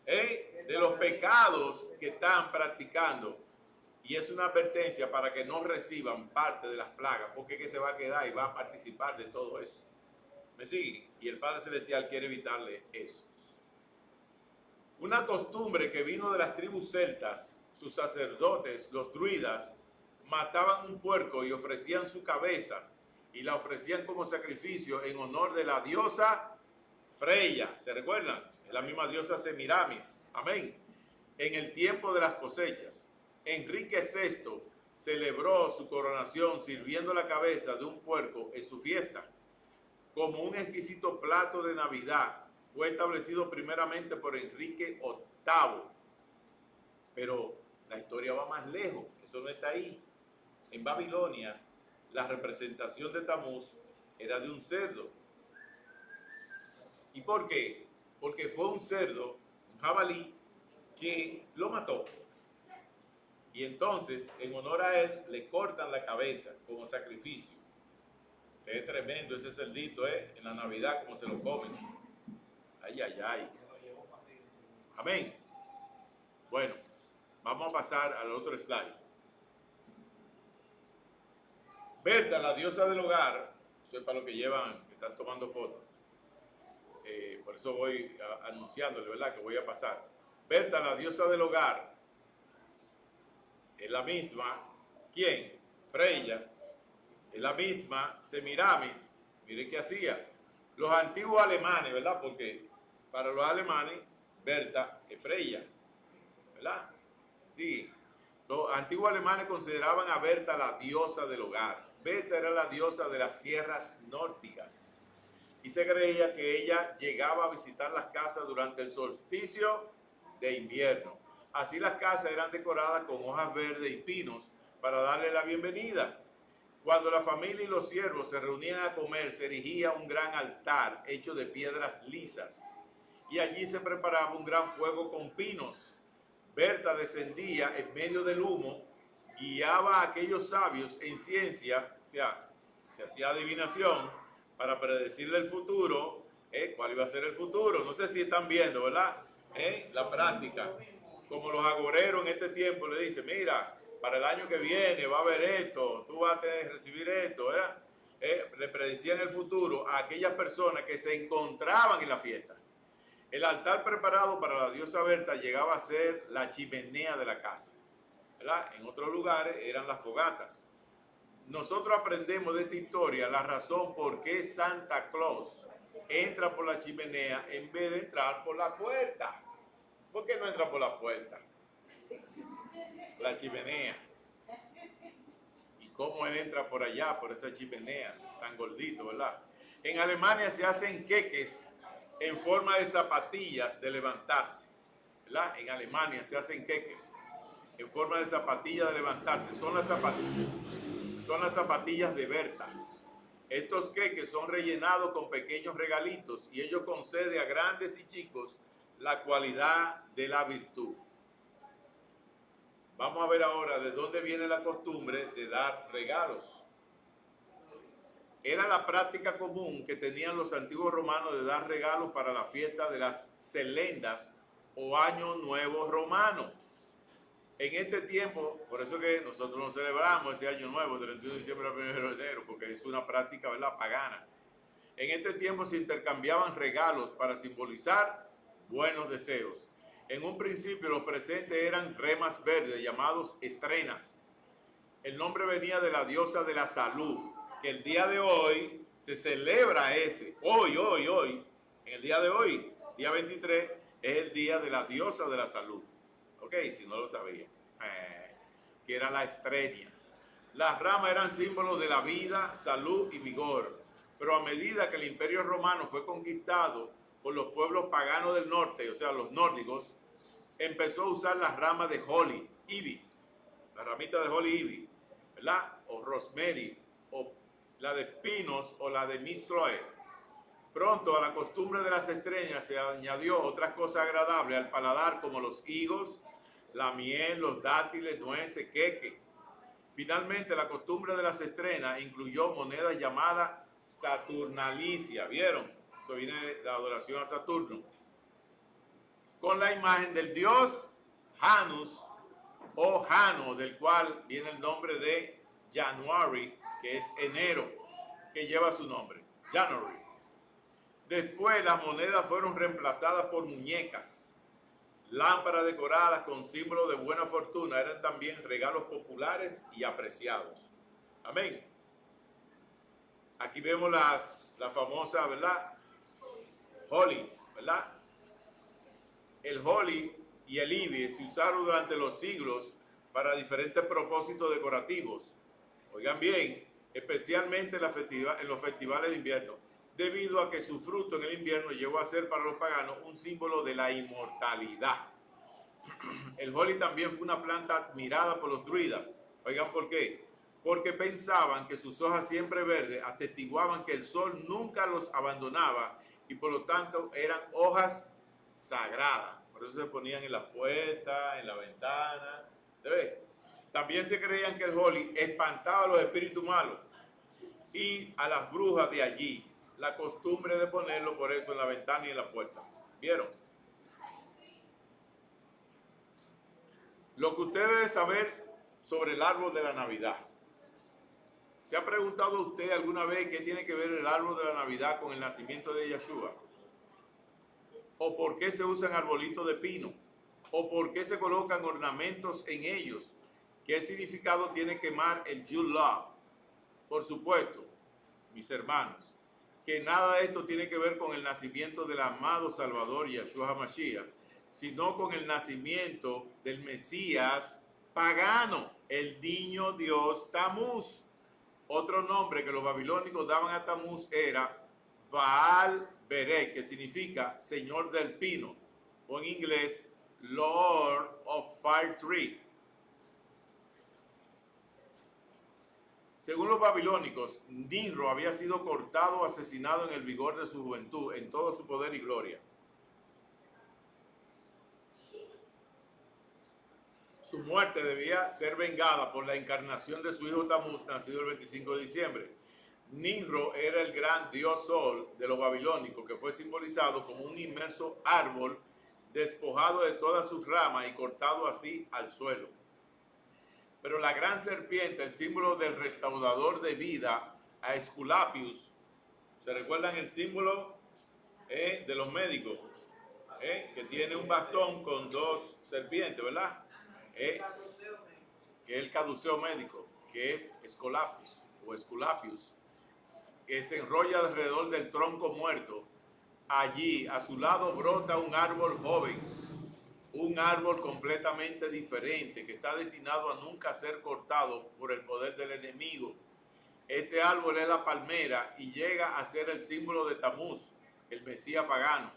de los pecados que están practicando. Y es una advertencia para que no reciban parte de las plagas, porque es que se va a quedar y va a participar de todo eso. ¿Me siguen? Y el Padre Celestial quiere evitarle eso. Una costumbre que vino de las tribus celtas, sus sacerdotes, los druidas, mataban un puerco y ofrecían su cabeza y la ofrecían como sacrificio en honor de la diosa Freya. ¿Se recuerdan? Es la misma diosa Semiramis. Amén. En el tiempo de las cosechas, Enrique VI celebró su coronación sirviendo la cabeza de un puerco en su fiesta. Como un exquisito plato de Navidad, fue establecido primeramente por Enrique VIII. Pero la historia va más lejos, eso no está ahí. En Babilonia, la representación de Tamuz era de un cerdo. ¿Y por qué? Porque fue un cerdo, un jabalí, que lo mató. Y entonces, en honor a él, le cortan la cabeza como sacrificio. Que es tremendo ese cerdito, en la Navidad, como se lo comen. Ay, ay, ay. Amén. Bueno, vamos a pasar al otro slide. Berta, la diosa del hogar, eso es para los que llevan, que están tomando fotos. Por eso voy anunciándole, ¿verdad? Que voy a pasar. Berta, la diosa del hogar, es la misma. ¿Quién? Freya. Es la misma Semiramis. Mire qué hacía. Los antiguos alemanes, ¿verdad? Porque para los alemanes, Berta es Freya, ¿verdad? Sí. Los antiguos alemanes consideraban a Berta la diosa del hogar. Berta era la diosa de las tierras nórdicas. Y se creía que ella llegaba a visitar las casas durante el solsticio de invierno. Así las casas eran decoradas con hojas verdes y pinos para darle la bienvenida. Cuando la familia y los siervos se reunían a comer, se erigía un gran altar hecho de piedras lisas. Y allí se preparaba un gran fuego con pinos. Berta descendía en medio del humo, guiaba a aquellos sabios en ciencia, o sea, se hacía adivinación para predecirle el futuro, cuál iba a ser el futuro. No sé si están viendo, ¿verdad? La práctica. Como los agoreros en este tiempo le dicen, mira, para el año que viene va a haber esto, tú vas a recibir esto, ¿verdad? Le predecían el futuro a aquellas personas que se encontraban en la fiesta. El altar preparado para la diosa Berta llegaba a ser la chimenea de la casa, ¿verdad? En otros lugares eran las fogatas. Nosotros aprendemos de esta historia la razón por qué Santa Claus entra por la chimenea en vez de entrar por la puerta. ¿Por qué no entra por la puerta? La chimenea. ¿Y cómo él entra por allá, por esa chimenea? Tan gordito, ¿verdad? En Alemania se hacen queques en forma de zapatillas de levantarse, ¿verdad? En Alemania se hacen queques en forma de zapatillas de levantarse. Son las zapatillas de Berta. Estos queques son rellenados con pequeños regalitos y ellos conceden a grandes y chicos la cualidad de la virtud. Vamos a ver ahora de dónde viene la costumbre de dar regalos. Era la práctica común que tenían los antiguos romanos de dar regalos para la fiesta de las celendas o Año Nuevo Romano. En este tiempo, por eso que nosotros no celebramos ese Año Nuevo, del 31 de diciembre al 1 de enero, porque es una práctica, ¿verdad?, pagana. En este tiempo se intercambiaban regalos para simbolizar buenos deseos. En un principio los presentes eran remas verdes llamados estrenas. El nombre venía de la diosa de la salud, que el día de hoy se celebra ese. Hoy, en el día de hoy, día 23, es el día de la diosa de la salud. Ok, si no lo sabía. Que era la estrella. Las ramas eran símbolos de la vida, salud y vigor. Pero a medida que el Imperio Romano fue conquistado por los pueblos paganos del norte, o sea, los nórdicos, empezó a usar las ramas de holly, ivy, la ramita de holly ivy, ¿verdad? O rosemary, o la de pinos o la de mistroe. Pronto a la costumbre de las estrellas se añadió otras cosas agradables al paladar como los higos, la miel, los dátiles, nueces, queque. Finalmente la costumbre de las estrenas incluyó monedas llamadas saturnalicia, ¿vieron? Eso viene de la adoración a Saturno, con la imagen del dios Janus o Jano, del cual viene el nombre de January, que es enero, que lleva su nombre, January. Después las monedas fueron reemplazadas por muñecas. Lámparas decoradas con símbolos de buena fortuna eran también regalos populares y apreciados. Amén. Aquí vemos la famosa, ¿verdad?, holly, ¿verdad? El holly y el ivy se usaron durante los siglos para diferentes propósitos decorativos. Oigan bien, especialmente en los festivales de invierno, debido a que su fruto en el invierno llegó a ser para los paganos un símbolo de la inmortalidad. El holly también fue una planta admirada por los druidas. Oigan, ¿por qué? Porque pensaban que sus hojas siempre verdes atestiguaban que el sol nunca los abandonaba y por lo tanto eran hojas sagradas. Por eso se ponían en las puertas, en la ventana. ¿Ves? También se creían que el holly espantaba a los espíritus malos y a las brujas de allí. La costumbre de ponerlo por eso en la ventana y en la puerta. ¿Vieron? Lo que usted debe saber sobre el árbol de la Navidad. ¿Se ha preguntado usted alguna vez qué tiene que ver el árbol de la Navidad con el nacimiento de Yeshua? ¿O por qué se usan arbolitos de pino? ¿O por qué se colocan ornamentos en ellos? ¿Qué significado tiene quemar el Yule Log? Por supuesto, mis hermanos, que nada de esto tiene que ver con el nacimiento del amado Salvador Yeshua HaMashiach, sino con el nacimiento del Mesías pagano, el niño Dios Tamuz. Otro nombre que los babilónicos daban a Tamuz era Baal Berek, que significa Señor del Pino, o en inglés Lord of Fire Tree. Según los babilónicos, Nimrod había sido cortado o asesinado en el vigor de su juventud, en todo su poder y gloria. Su muerte debía ser vengada por la encarnación de su hijo Tamuz, nacido el 25 de diciembre. Nimrod era el gran dios Sol de los babilónicos, que fue simbolizado como un inmenso árbol despojado de todas sus ramas y cortado así al suelo. Pero la gran serpiente, el símbolo del restaurador de vida, a Esculapius, ¿se recuerdan el símbolo de los médicos? Que tiene un bastón con dos serpientes, ¿verdad? Que es el caduceo médico, que es Esculapius o Esculapius, que se enrolla alrededor del tronco muerto. Allí, a su lado, brota un árbol joven, un árbol completamente diferente, que está destinado a nunca ser cortado por el poder del enemigo. Este árbol es la palmera y llega a ser el símbolo de Tamuz, el Mesías pagano,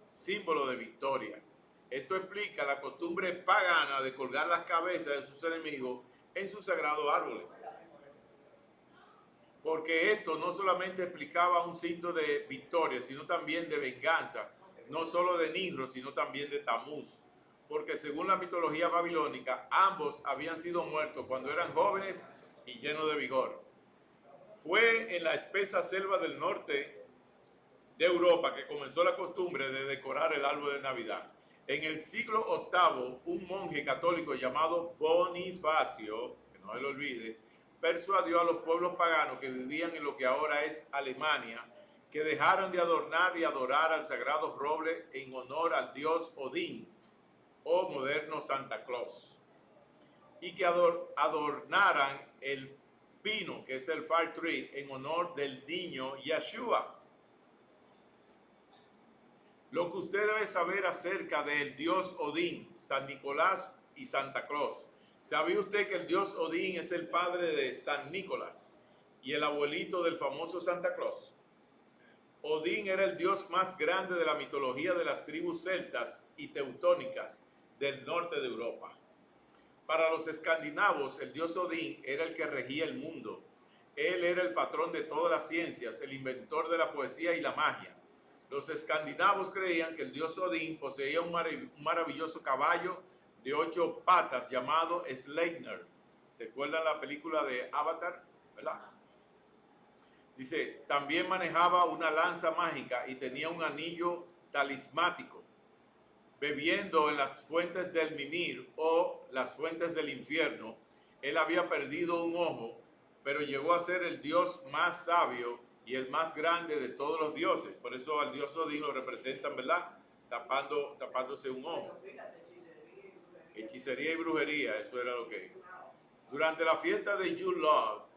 símbolo de victoria. Esto explica la costumbre pagana de colgar las cabezas de sus enemigos en sus sagrados árboles. porque esto no solamente explicaba un signo de victoria, sino también de venganza, no solo de Nimrod, sino también de Tamuz, porque según la mitología babilónica, ambos habían sido muertos cuando eran jóvenes y llenos de vigor. Fue en la espesa selva del norte de Europa que comenzó la costumbre de decorar el árbol de Navidad. En el siglo VIII, un monje católico llamado Bonifacio, que no se lo olvide, persuadió a los pueblos paganos que vivían en lo que ahora es Alemania que dejaran de adornar y adorar al sagrado roble en honor al dios Odín o moderno Santa Claus, y que adornaran el pino, que es el fir tree, en honor del niño Yeshua. Lo que usted debe saber acerca del dios Odín, San Nicolás y Santa Claus. ¿Sabía usted que el dios Odín es el padre de San Nicolás y el abuelito del famoso Santa Claus? Odín era el dios más grande de la mitología de las tribus celtas y teutónicas del norte de Europa. Para los escandinavos, el dios Odín era el que regía el mundo. Él era el patrón de todas las ciencias, el inventor de la poesía y la magia. Los escandinavos creían que el dios Odín poseía un maravilloso caballo de 8 patas llamado Sleipnir. ¿Se acuerdan la película de Avatar? ¿Verdad? Dice, también manejaba una lanza mágica y tenía un anillo talismático. Bebiendo en las fuentes del Mimir o las fuentes del infierno, él había perdido un ojo, pero llegó a ser el dios más sabio y el más grande de todos los dioses. Por eso al dios Odín lo representan, ¿verdad? Tapándose un ojo. Hechicería y brujería, eso era lo que. Durante la fiesta de Yule Log,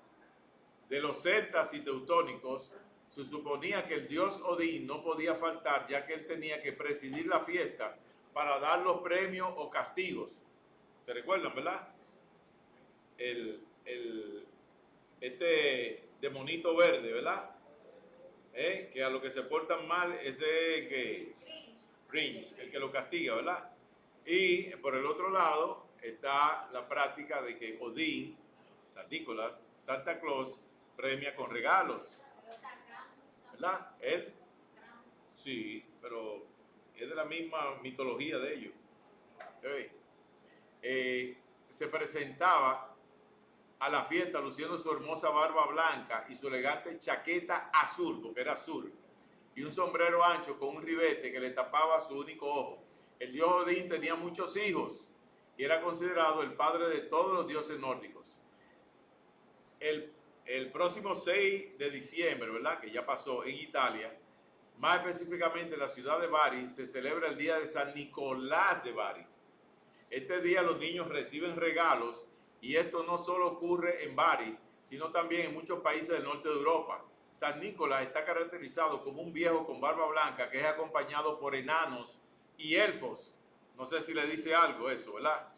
de los celtas y teutónicos, se suponía que el dios Odín no podía faltar, ya que él tenía que presidir la fiesta para dar los premios o castigos. ¿Se recuerdan, verdad? Este demonito verde, ¿verdad? Que a los que se portan mal, ese que Grinch, el que lo castiga, ¿verdad? Y por el otro lado está la práctica de que Odín, San Nicolás, Santa Claus premia con regalos, ¿verdad? Él, sí, pero es de la misma mitología de ellos. Se presentaba a la fiesta luciendo su hermosa barba blanca y su elegante chaqueta azul, porque era azul, y un sombrero ancho con un ribete que le tapaba su único ojo. El dios Odín tenía muchos hijos y era considerado el padre de todos los dioses nórdicos. El próximo 6 de diciembre, ¿verdad?, que ya pasó en Italia, más específicamente en la ciudad de Bari, se celebra el día de San Nicolás de Bari. Este día los niños reciben regalos y esto no solo ocurre en Bari, sino también en muchos países del norte de Europa. San Nicolás está caracterizado como un viejo con barba blanca que es acompañado por enanos y elfos. No sé si le dice algo eso, ¿verdad?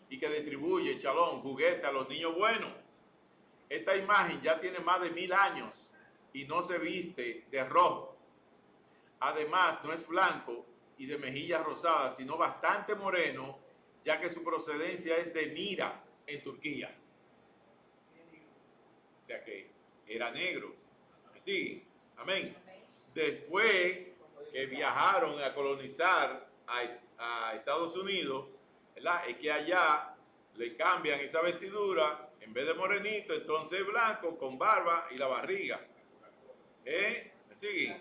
Y que distribuye chalón, juguete a los niños buenos. Esta imagen ya tiene más de 1000 años y no se viste de rojo. Además, no es blanco y de mejillas rosadas, sino bastante moreno, ya que su procedencia es de Mira, en Turquía. O sea que era negro. Así, amén. Después que viajaron a colonizar a Estados Unidos, ¿verdad?, es que allá le cambian esa vestidura, en vez de morenito, entonces blanco, con barba y la barriga. Así.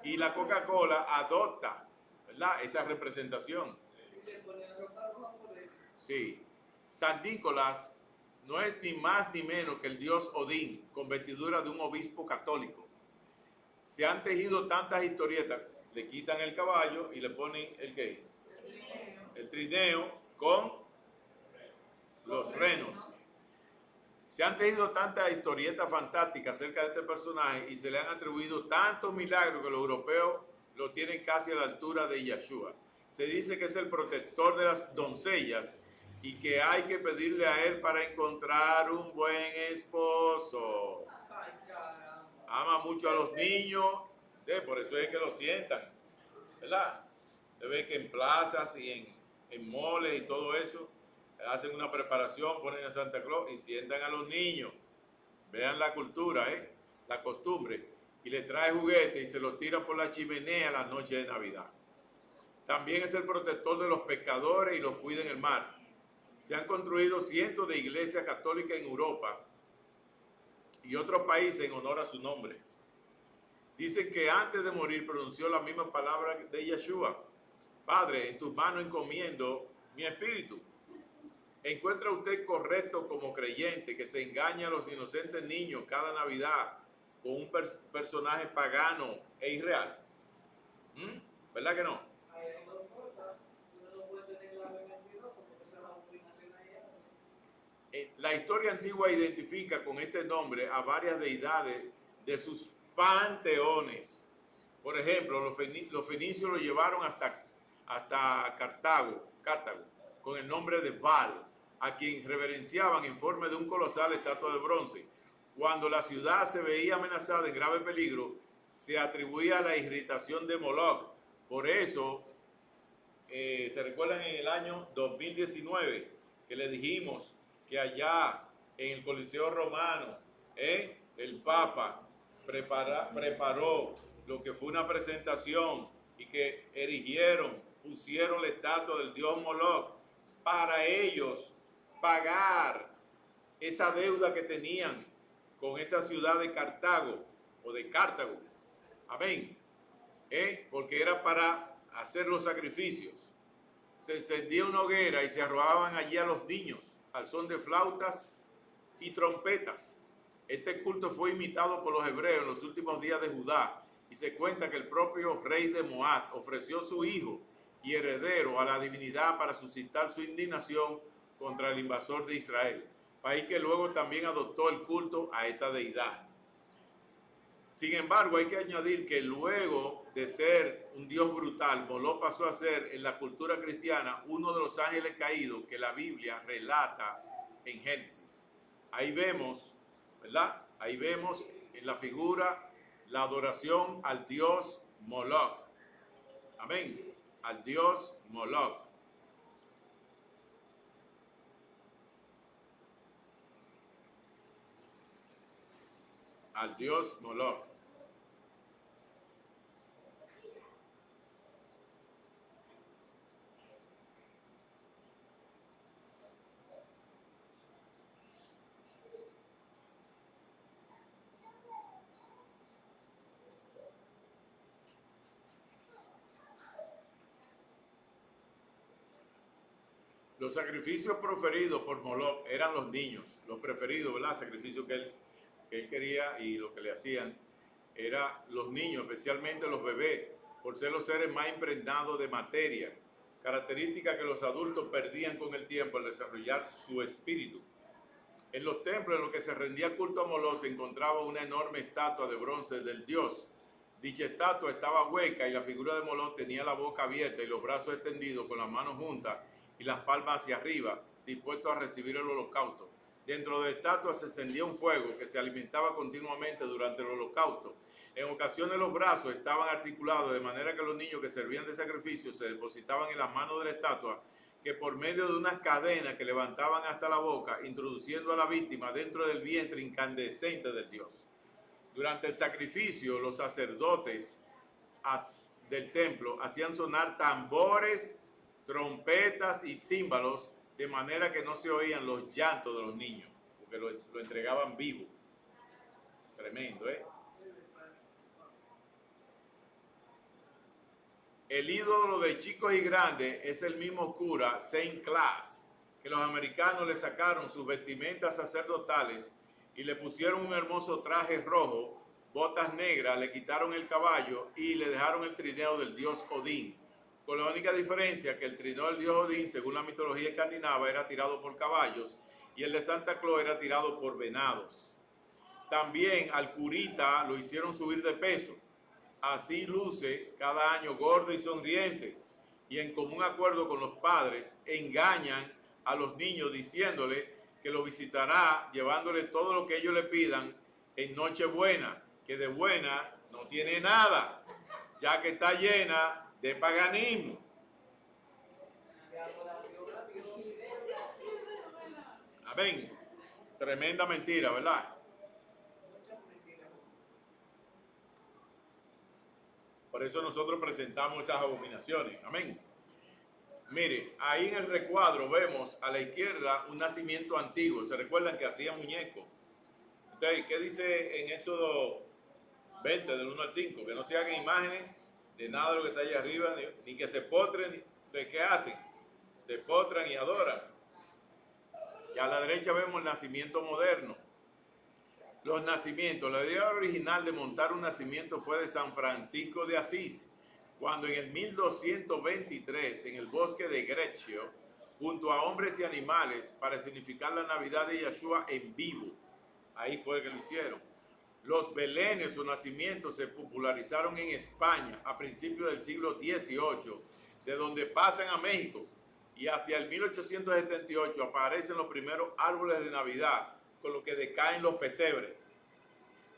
Y la Coca-Cola adopta, ¿verdad?, esa representación. Sí. San Nicolás no es ni más ni menos que el dios Odín, con vestidura de un obispo católico. Se han tejido tantas historietas, le quitan el caballo y le ponen el ¿qué? El trineo con los renos. Se han tejido tantas historietas fantásticas acerca de este personaje y se le han atribuido tantos milagros que los europeos lo tienen casi a la altura de Yeshua. Se dice que es el protector de las doncellas y que hay que pedirle a él para encontrar un buen esposo. Ama mucho a los niños, por eso es que lo sientan, ¿verdad? Se ve que en plazas y en moles y todo eso hacen una preparación, ponen a Santa Claus y sientan a los niños. Vean la cultura, la costumbre. Y le trae juguetes y se los tira por la chimenea la noche de Navidad. También es el protector de los pescadores y los cuida en el mar. Se han construido cientos de iglesias católicas en Europa y otros países en honor a su nombre. Dicen que antes de morir pronunció la misma palabra de Yeshua. Padre, en tus manos encomiendo mi espíritu. ¿Encuentra usted correcto como creyente que se engaña a los inocentes niños cada Navidad con un personaje pagano e irreal? ¿Verdad que no? La historia antigua identifica con este nombre a varias deidades de sus panteones. Por ejemplo, los fenicios lo llevaron hasta Cartago, con el nombre de Baal, a quien reverenciaban en forma de un colosal estatua de bronce. Cuando la ciudad se veía amenazada en grave peligro, se atribuía a la irritación de Moloch. Por eso, se recuerdan en el año 2019 que le dijimos que allá en el Coliseo Romano, el Papa preparó lo que fue una presentación y que pusieron la estatua del dios Moloch para ellos pagar esa deuda que tenían con esa ciudad de Cartago o de Cartago. Amén. Porque era para hacer los sacrificios. Se encendía una hoguera y se arrojaban allí a los niños al son de flautas y trompetas. Este culto fue imitado por los hebreos en los últimos días de Judá y se cuenta que el propio rey de Moab ofreció su hijo y heredero a la divinidad para suscitar su indignación contra el invasor de Israel, país que luego también adoptó el culto a esta deidad. Sin embargo, hay que añadir que luego de ser un dios brutal, Moloch pasó a ser en la cultura cristiana uno de los ángeles caídos que la Biblia relata en Génesis. Ahí vemos, ¿verdad? Ahí vemos en la figura la adoración al dios Moloch. Amén. Al dios Moloch. Al dios Moloch. Los sacrificios preferidos por Moloch eran los niños, los preferidos, ¿verdad? Sacrificios que él quería y lo que le hacían era los niños, especialmente los bebés, por ser los seres más impregnados de materia, característica que los adultos perdían con el tiempo al desarrollar su espíritu. En los templos en los que se rendía culto a Moloch se encontraba una enorme estatua de bronce del dios. Dicha estatua estaba hueca y la figura de Moloch tenía la boca abierta y los brazos extendidos con las manos juntas y las palmas hacia arriba, dispuestos a recibir el holocausto. Dentro de la estatua se encendía un fuego que se alimentaba continuamente durante el holocausto. En ocasiones los brazos estaban articulados de manera que los niños que servían de sacrificio se depositaban en las manos de la estatua, que por medio de unas cadenas que levantaban hasta la boca, introduciendo a la víctima dentro del vientre incandescente del Dios. Durante el sacrificio, los sacerdotes del templo hacían sonar tambores, trompetas y tímbalos, de manera que no se oían los llantos de los niños, porque lo entregaban vivo. Tremendo, El ídolo de chicos y grandes es el mismo cura, Saint Claus, que los americanos le sacaron sus vestimentas sacerdotales y le pusieron un hermoso traje rojo, botas negras, le quitaron el caballo y le dejaron el trineo del dios Odín, con la única diferencia que el trineo del dios Odín, según la mitología escandinava, era tirado por caballos y el de Santa Claus era tirado por venados. También al curita lo hicieron subir de peso. Así luce cada año gordo y sonriente, y en común acuerdo con los padres engañan a los niños diciéndole que lo visitará llevándole todo lo que ellos le pidan en Nochebuena, que de buena no tiene nada, ya que está llena de paganismo. Amén. Tremenda mentira, ¿verdad? Por eso nosotros presentamos esas abominaciones. Amén. Mire, ahí en el recuadro vemos a la izquierda un nacimiento antiguo. ¿Se recuerdan que hacía muñecos? Entonces, ¿qué dice en Éxodo 20, del 1 al 5? Que no se hagan imágenes de nada de lo que está allá arriba, ni que se postren. ¿De qué hacen? Se postran y adoran. Y a la derecha vemos el nacimiento moderno. Los nacimientos. La idea original de montar un nacimiento fue de San Francisco de Asís, cuando en el 1223, en el bosque de Greccio, junto a hombres y animales, para significar la Navidad de Yeshua en vivo. Ahí fue que lo hicieron. Los belenes o nacimientos se popularizaron en España a principios del siglo XVIII, de donde pasan a México, y hacia el 1878 aparecen los primeros árboles de Navidad, con lo que decaen los pesebres.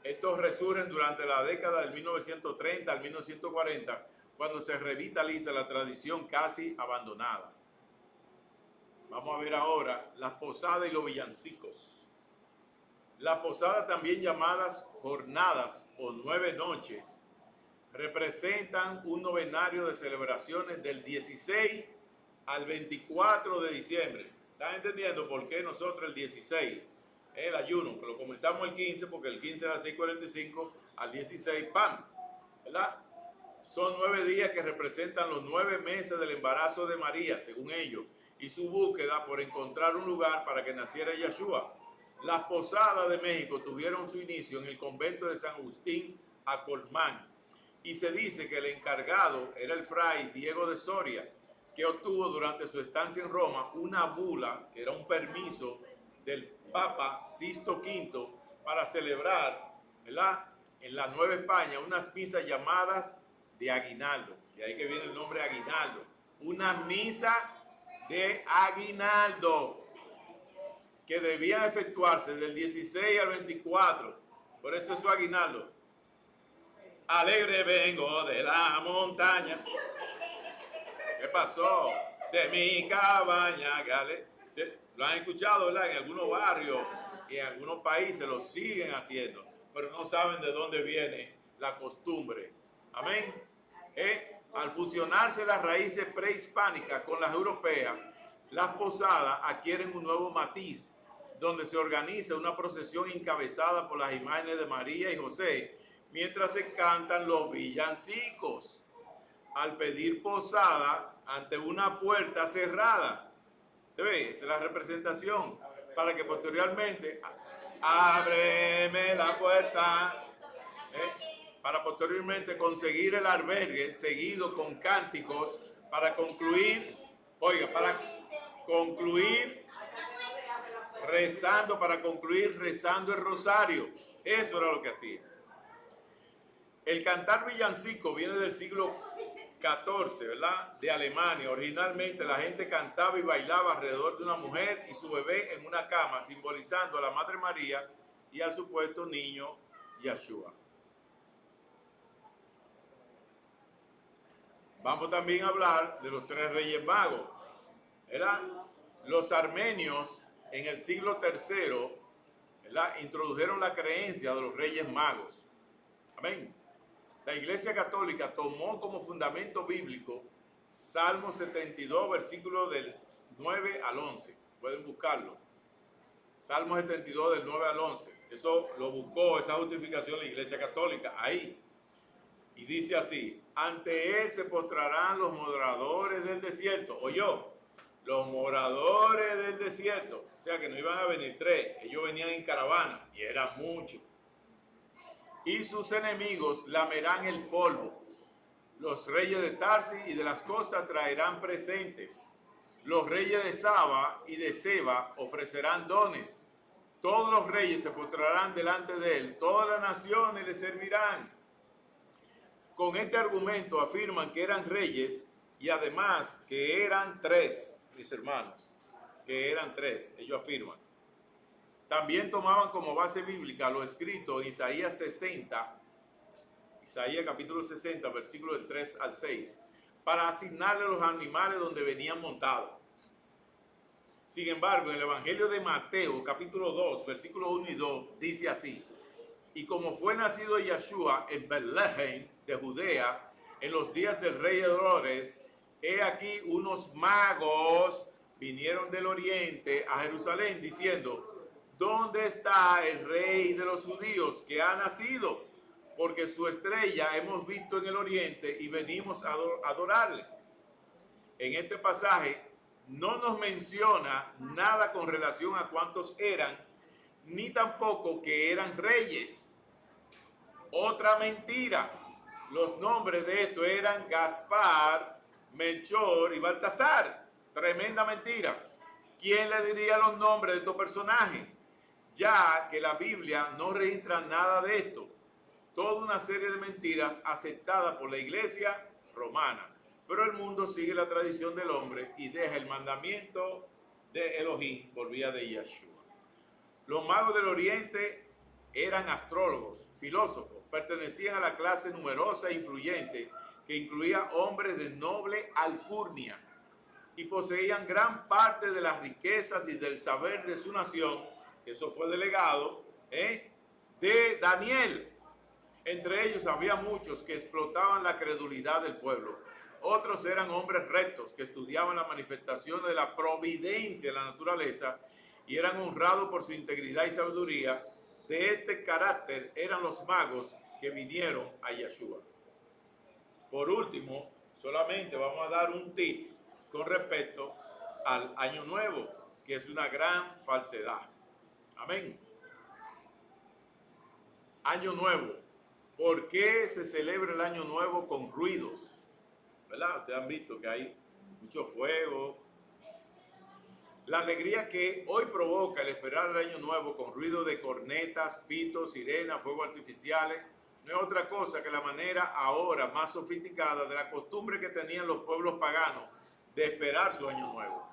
Estos resurgen durante la década del 1930 al 1940, cuando se revitaliza la tradición casi abandonada. Vamos a ver ahora las posadas y los villancicos. Las posadas, también llamadas jornadas o 9 noches, representan un novenario de celebraciones del 16 al 24 de diciembre. ¿Están entendiendo por qué nosotros el 16? El ayuno, que lo comenzamos el 15, porque el 15 a las 6:45, al 16, ¡pam! ¿Verdad? Son 9 días que representan los 9 meses del embarazo de María, según ellos, y su búsqueda por encontrar un lugar para que naciera Yeshua. Las posadas de México tuvieron su inicio en el convento de San Agustín a Colmán, y se dice que el encargado era el fray Diego de Soria, que obtuvo durante su estancia en Roma una bula, que era un permiso del Papa Sixto V, para celebrar, ¿verdad?, en la Nueva España unas misas llamadas de aguinaldo. De ahí que viene el nombre aguinaldo. Una misa de aguinaldo que debía efectuarse del 16 al 24. Por eso es su aguinaldo. Alegre vengo de la montaña. ¿Qué pasó? De mi cabaña. Lo han escuchado, ¿verdad? En algunos barrios y en algunos países lo siguen haciendo, pero no saben de dónde viene la costumbre. Amén. Al fusionarse las raíces prehispánicas con las europeas, las posadas adquieren un nuevo matiz, donde se organiza una procesión encabezada por las imágenes de María y José, mientras se cantan los villancicos. Al pedir posada ante una puerta cerrada, ¿te ves? Esa es la representación, para que posteriormente, ábreme la puerta, para posteriormente conseguir el albergue, seguido con cánticos, para concluir, rezando el rosario. Eso era lo que hacía. El cantar villancico viene del siglo XIV, ¿verdad?, de Alemania. Originalmente la gente cantaba y bailaba alrededor de una mujer y su bebé en una cama, simbolizando a la Madre María y al supuesto niño Yeshua. Vamos también a hablar de los 3 reyes magos, ¿verdad? Los armenios en el siglo III, ¿verdad?, introdujeron la creencia de los reyes magos. Amén. La Iglesia Católica tomó como fundamento bíblico Salmo 72, versículos del 9 al 11. Pueden buscarlo. Salmo 72, del 9 al 11. Eso lo buscó, esa justificación, la Iglesia Católica, ahí. Y dice así: ante él se postrarán los moradores del desierto. Oyó, los moradores del desierto. O sea que no iban a venir 3, ellos venían en caravana y eran muchos. Y sus enemigos lamerán el polvo. Los reyes de Tarsis y de las costas traerán presentes. Los reyes de Saba y de Seba ofrecerán dones. Todos los reyes se postrarán delante de él. Todas las naciones le servirán. Con este argumento afirman que eran reyes y además que eran 3, mis hermanos, que eran 3, ellos afirman. También tomaban como base bíblica lo escrito en Isaías 60, Isaías capítulo 60, versículos del 3 al 6, para asignarle los animales donde venían montados. Sin embargo, en el Evangelio de Mateo, capítulo 2, versículos 1 y 2, dice así: y como fue nacido Yeshua en Belén de Judea, en los días del rey Herodes, he aquí unos magos vinieron del oriente a Jerusalén diciendo, ¿dónde está el rey de los judíos que ha nacido? Porque su estrella hemos visto en el oriente y venimos a adorarle. En este pasaje no nos menciona nada con relación a cuántos eran, ni tampoco que eran reyes. Otra mentira. Los nombres de estos eran Gaspar, Melchor y Baltasar. Tremenda mentira. ¿Quién le diría los nombres de estos personajes? Ya que la Biblia no registra nada de esto. Toda una serie de mentiras aceptadas por la iglesia romana. Pero el mundo sigue la tradición del hombre y deja el mandamiento de Elohim por vía de Yeshua. Los magos del oriente eran astrólogos, filósofos, pertenecían a la clase numerosa e influyente que incluía hombres de noble alcurnia y poseían gran parte de las riquezas y del saber de su nación, que eso fue delegado, de Daniel. Entre ellos había muchos que explotaban la credulidad del pueblo. Otros eran hombres rectos que estudiaban las manifestaciones de la providencia de la naturaleza y eran honrados por su integridad y sabiduría. De este carácter eran los magos que vinieron a Yeshua. Por último, solamente vamos a dar un tip con respecto al Año Nuevo, que es una gran falsedad. Amén. Año Nuevo. ¿Por qué se celebra el Año Nuevo con ruidos? ¿Verdad? Ustedes han visto que hay mucho fuego. La alegría que hoy provoca el esperar el Año Nuevo con ruido de cornetas, pitos, sirenas, fuegos artificiales, no es otra cosa que la manera ahora más sofisticada de la costumbre que tenían los pueblos paganos de esperar su Año Nuevo.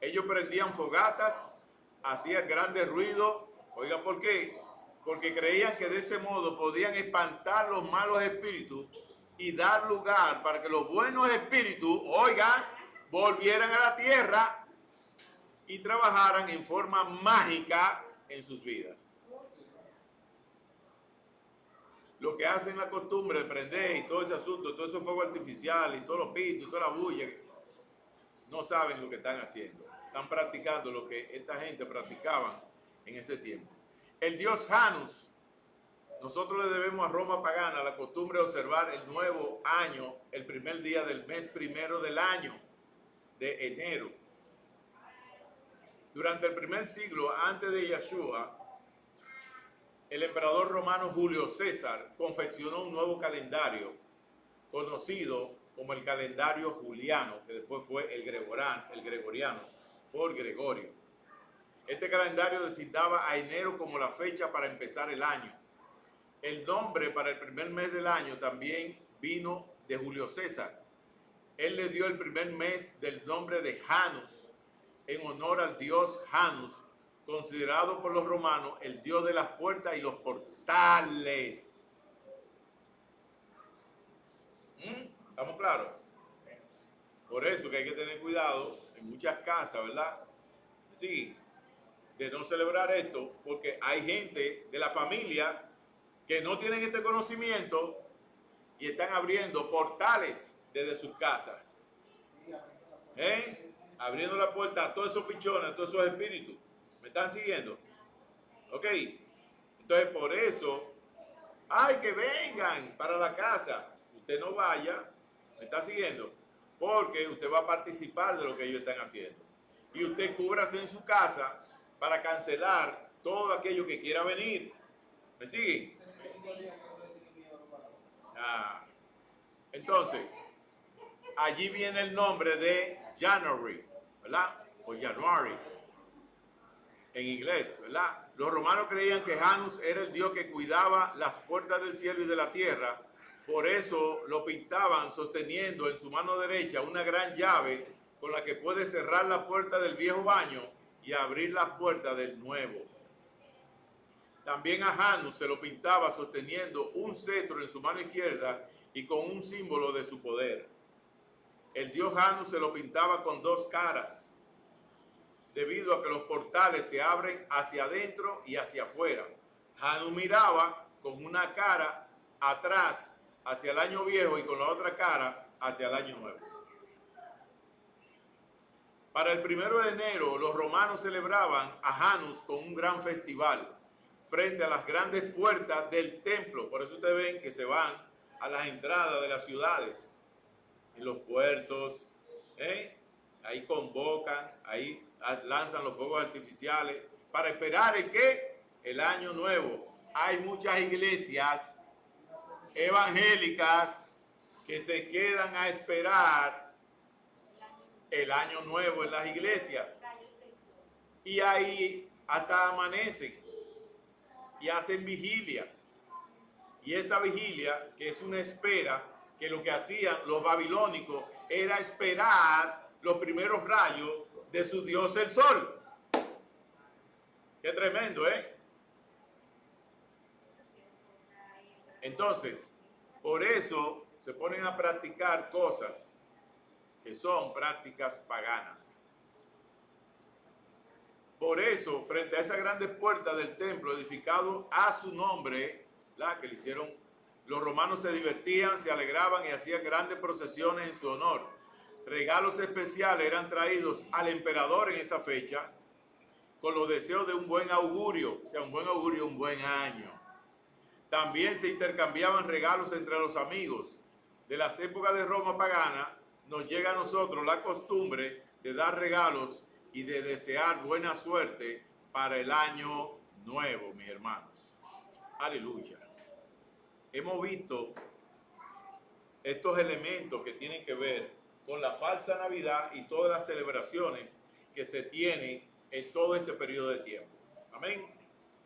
Ellos prendían fogatas, hacían grandes ruidos. Oiga, ¿por qué? Porque creían que de ese modo podían espantar los malos espíritus y dar lugar para que los buenos espíritus, oigan, volvieran a la tierra y trabajaran en forma mágica en sus vidas. Lo que hacen la costumbre de prender y todo ese asunto, todo ese fuego artificial y todos los pitos y toda la bulla, no saben lo que están haciendo. Están practicando lo que esta gente practicaba en ese tiempo. El dios Janus. Nosotros le debemos a Roma pagana la costumbre de observar el nuevo año el primer día del mes primero del año, de enero. Durante el primer siglo antes de Yeshua, el emperador romano Julio César confeccionó un nuevo calendario conocido como el calendario juliano, que después fue el gregoriano, por Gregorio. Este calendario designaba a enero como la fecha para empezar el año. El nombre para el primer mes del año también vino de Julio César. Él le dio el primer mes del nombre de Janus, en honor al dios Janus, considerado por los romanos el dios de las puertas y los portales. ¿Estamos claros? Por eso que hay que tener cuidado en muchas casas, ¿verdad? Sí, de no celebrar esto, porque hay gente de la familia que no tienen este conocimiento y están abriendo portales desde sus casas. Abriendo la puerta a todos esos pichones, a todos esos espíritus. ¿Me están siguiendo? Ok. Entonces, por eso, ¡ay, que vengan para la casa! Usted no vaya, ¿me está siguiendo? Porque usted va a participar de lo que ellos están haciendo. Y usted cúbrase en su casa para cancelar todo aquello que quiera venir. ¿Me sigue? Entonces, allí viene el nombre de January, ¿verdad? O January, en inglés, ¿verdad? Los romanos creían que Janus era el dios que cuidaba las puertas del cielo y de la tierra. Por eso lo pintaban sosteniendo en su mano derecha una gran llave con la que puede cerrar la puerta del viejo baño y abrir la puerta del nuevo. También a Janus se lo pintaba sosteniendo un cetro en su mano izquierda y con un símbolo de su poder. El dios Janus se lo pintaba con dos caras, debido a que los portales se abren hacia adentro y hacia afuera. Janus miraba con una cara atrás hacia el año viejo y con la otra cara hacia el año nuevo. Para el 1 de enero, los romanos celebraban a Janus con un gran festival frente a las grandes puertas del templo. Por eso ustedes ven que se van a las entradas de las ciudades, en los puertos, ahí convocan, ahí lanzan los fuegos artificiales para esperar el ¿qué? El año nuevo. Hay muchas iglesias evangélicas que se quedan a esperar el año nuevo en las iglesias y ahí hasta amanecen y hacen vigilia, y esa vigilia, que es una espera, que lo que hacían los babilónicos era esperar los primeros rayos de su dios el sol. Qué tremendo, Entonces, por eso se ponen a practicar cosas que son prácticas paganas. Por eso, frente a esas grandes puertas del templo edificado a su nombre, la que le hicieron, los romanos se divertían, se alegraban y hacían grandes procesiones en su honor. Regalos especiales eran traídos al emperador en esa fecha con los deseos de un buen augurio, o sea, un buen augurio, un buen año. También se intercambiaban regalos entre los amigos. De las épocas de Roma pagana, nos llega a nosotros la costumbre de dar regalos y de desear buena suerte para el año nuevo, mis hermanos. Aleluya. Hemos visto estos elementos que tienen que ver con la falsa Navidad y todas las celebraciones que se tienen en todo este periodo de tiempo. Amén.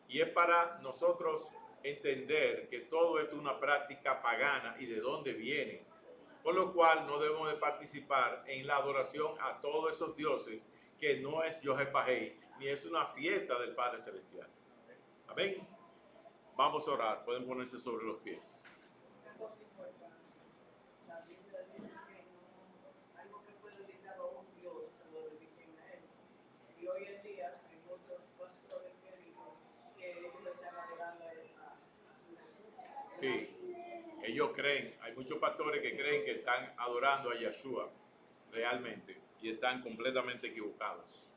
Y es para nosotros entender que todo esto es una práctica pagana y de dónde viene. Por lo cual no debemos de participar en la adoración a todos esos dioses, que no es Yohepahei, ni es una fiesta del Padre Celestial. Amén. Vamos a orar. Pueden ponerse sobre los pies. La Biblia dice que algo que fue dedicado a un Dios, se lo dediquen a él. Y hoy en día hay muchos pastores que dicen que ellos están adorando a su Jesús. Sí. Ellos creen, hay muchos pastores que creen que están adorando a Yeshua realmente y están completamente equivocados.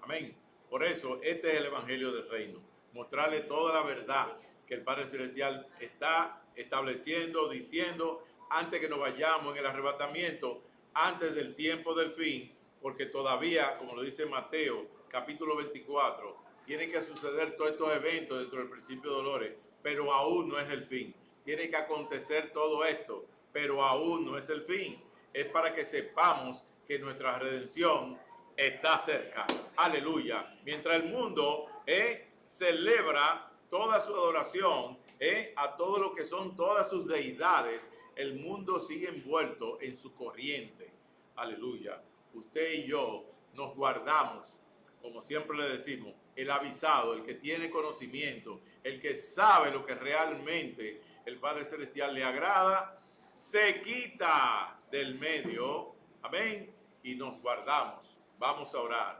Amén. Por eso, este es el Evangelio del Reino. Mostrarle toda la verdad que el Padre Celestial está estableciendo, diciendo, antes que nos vayamos en el arrebatamiento, antes del tiempo del fin, porque todavía, como lo dice Mateo, capítulo 24, tienen que suceder todos estos eventos dentro del principio de dolores, pero aún no es el fin. Tiene que acontecer todo esto, pero aún no es el fin. Es para que sepamos que nuestra redención está cerca. Aleluya. Mientras el mundo celebra toda su adoración a todo lo que son todas sus deidades, el mundo sigue envuelto en su corriente. Aleluya. Usted y yo nos guardamos, como siempre le decimos, el avisado, el que tiene conocimiento, el que sabe lo que realmente el Padre Celestial le agrada, se quita del medio, amén, y nos guardamos. Vamos a orar.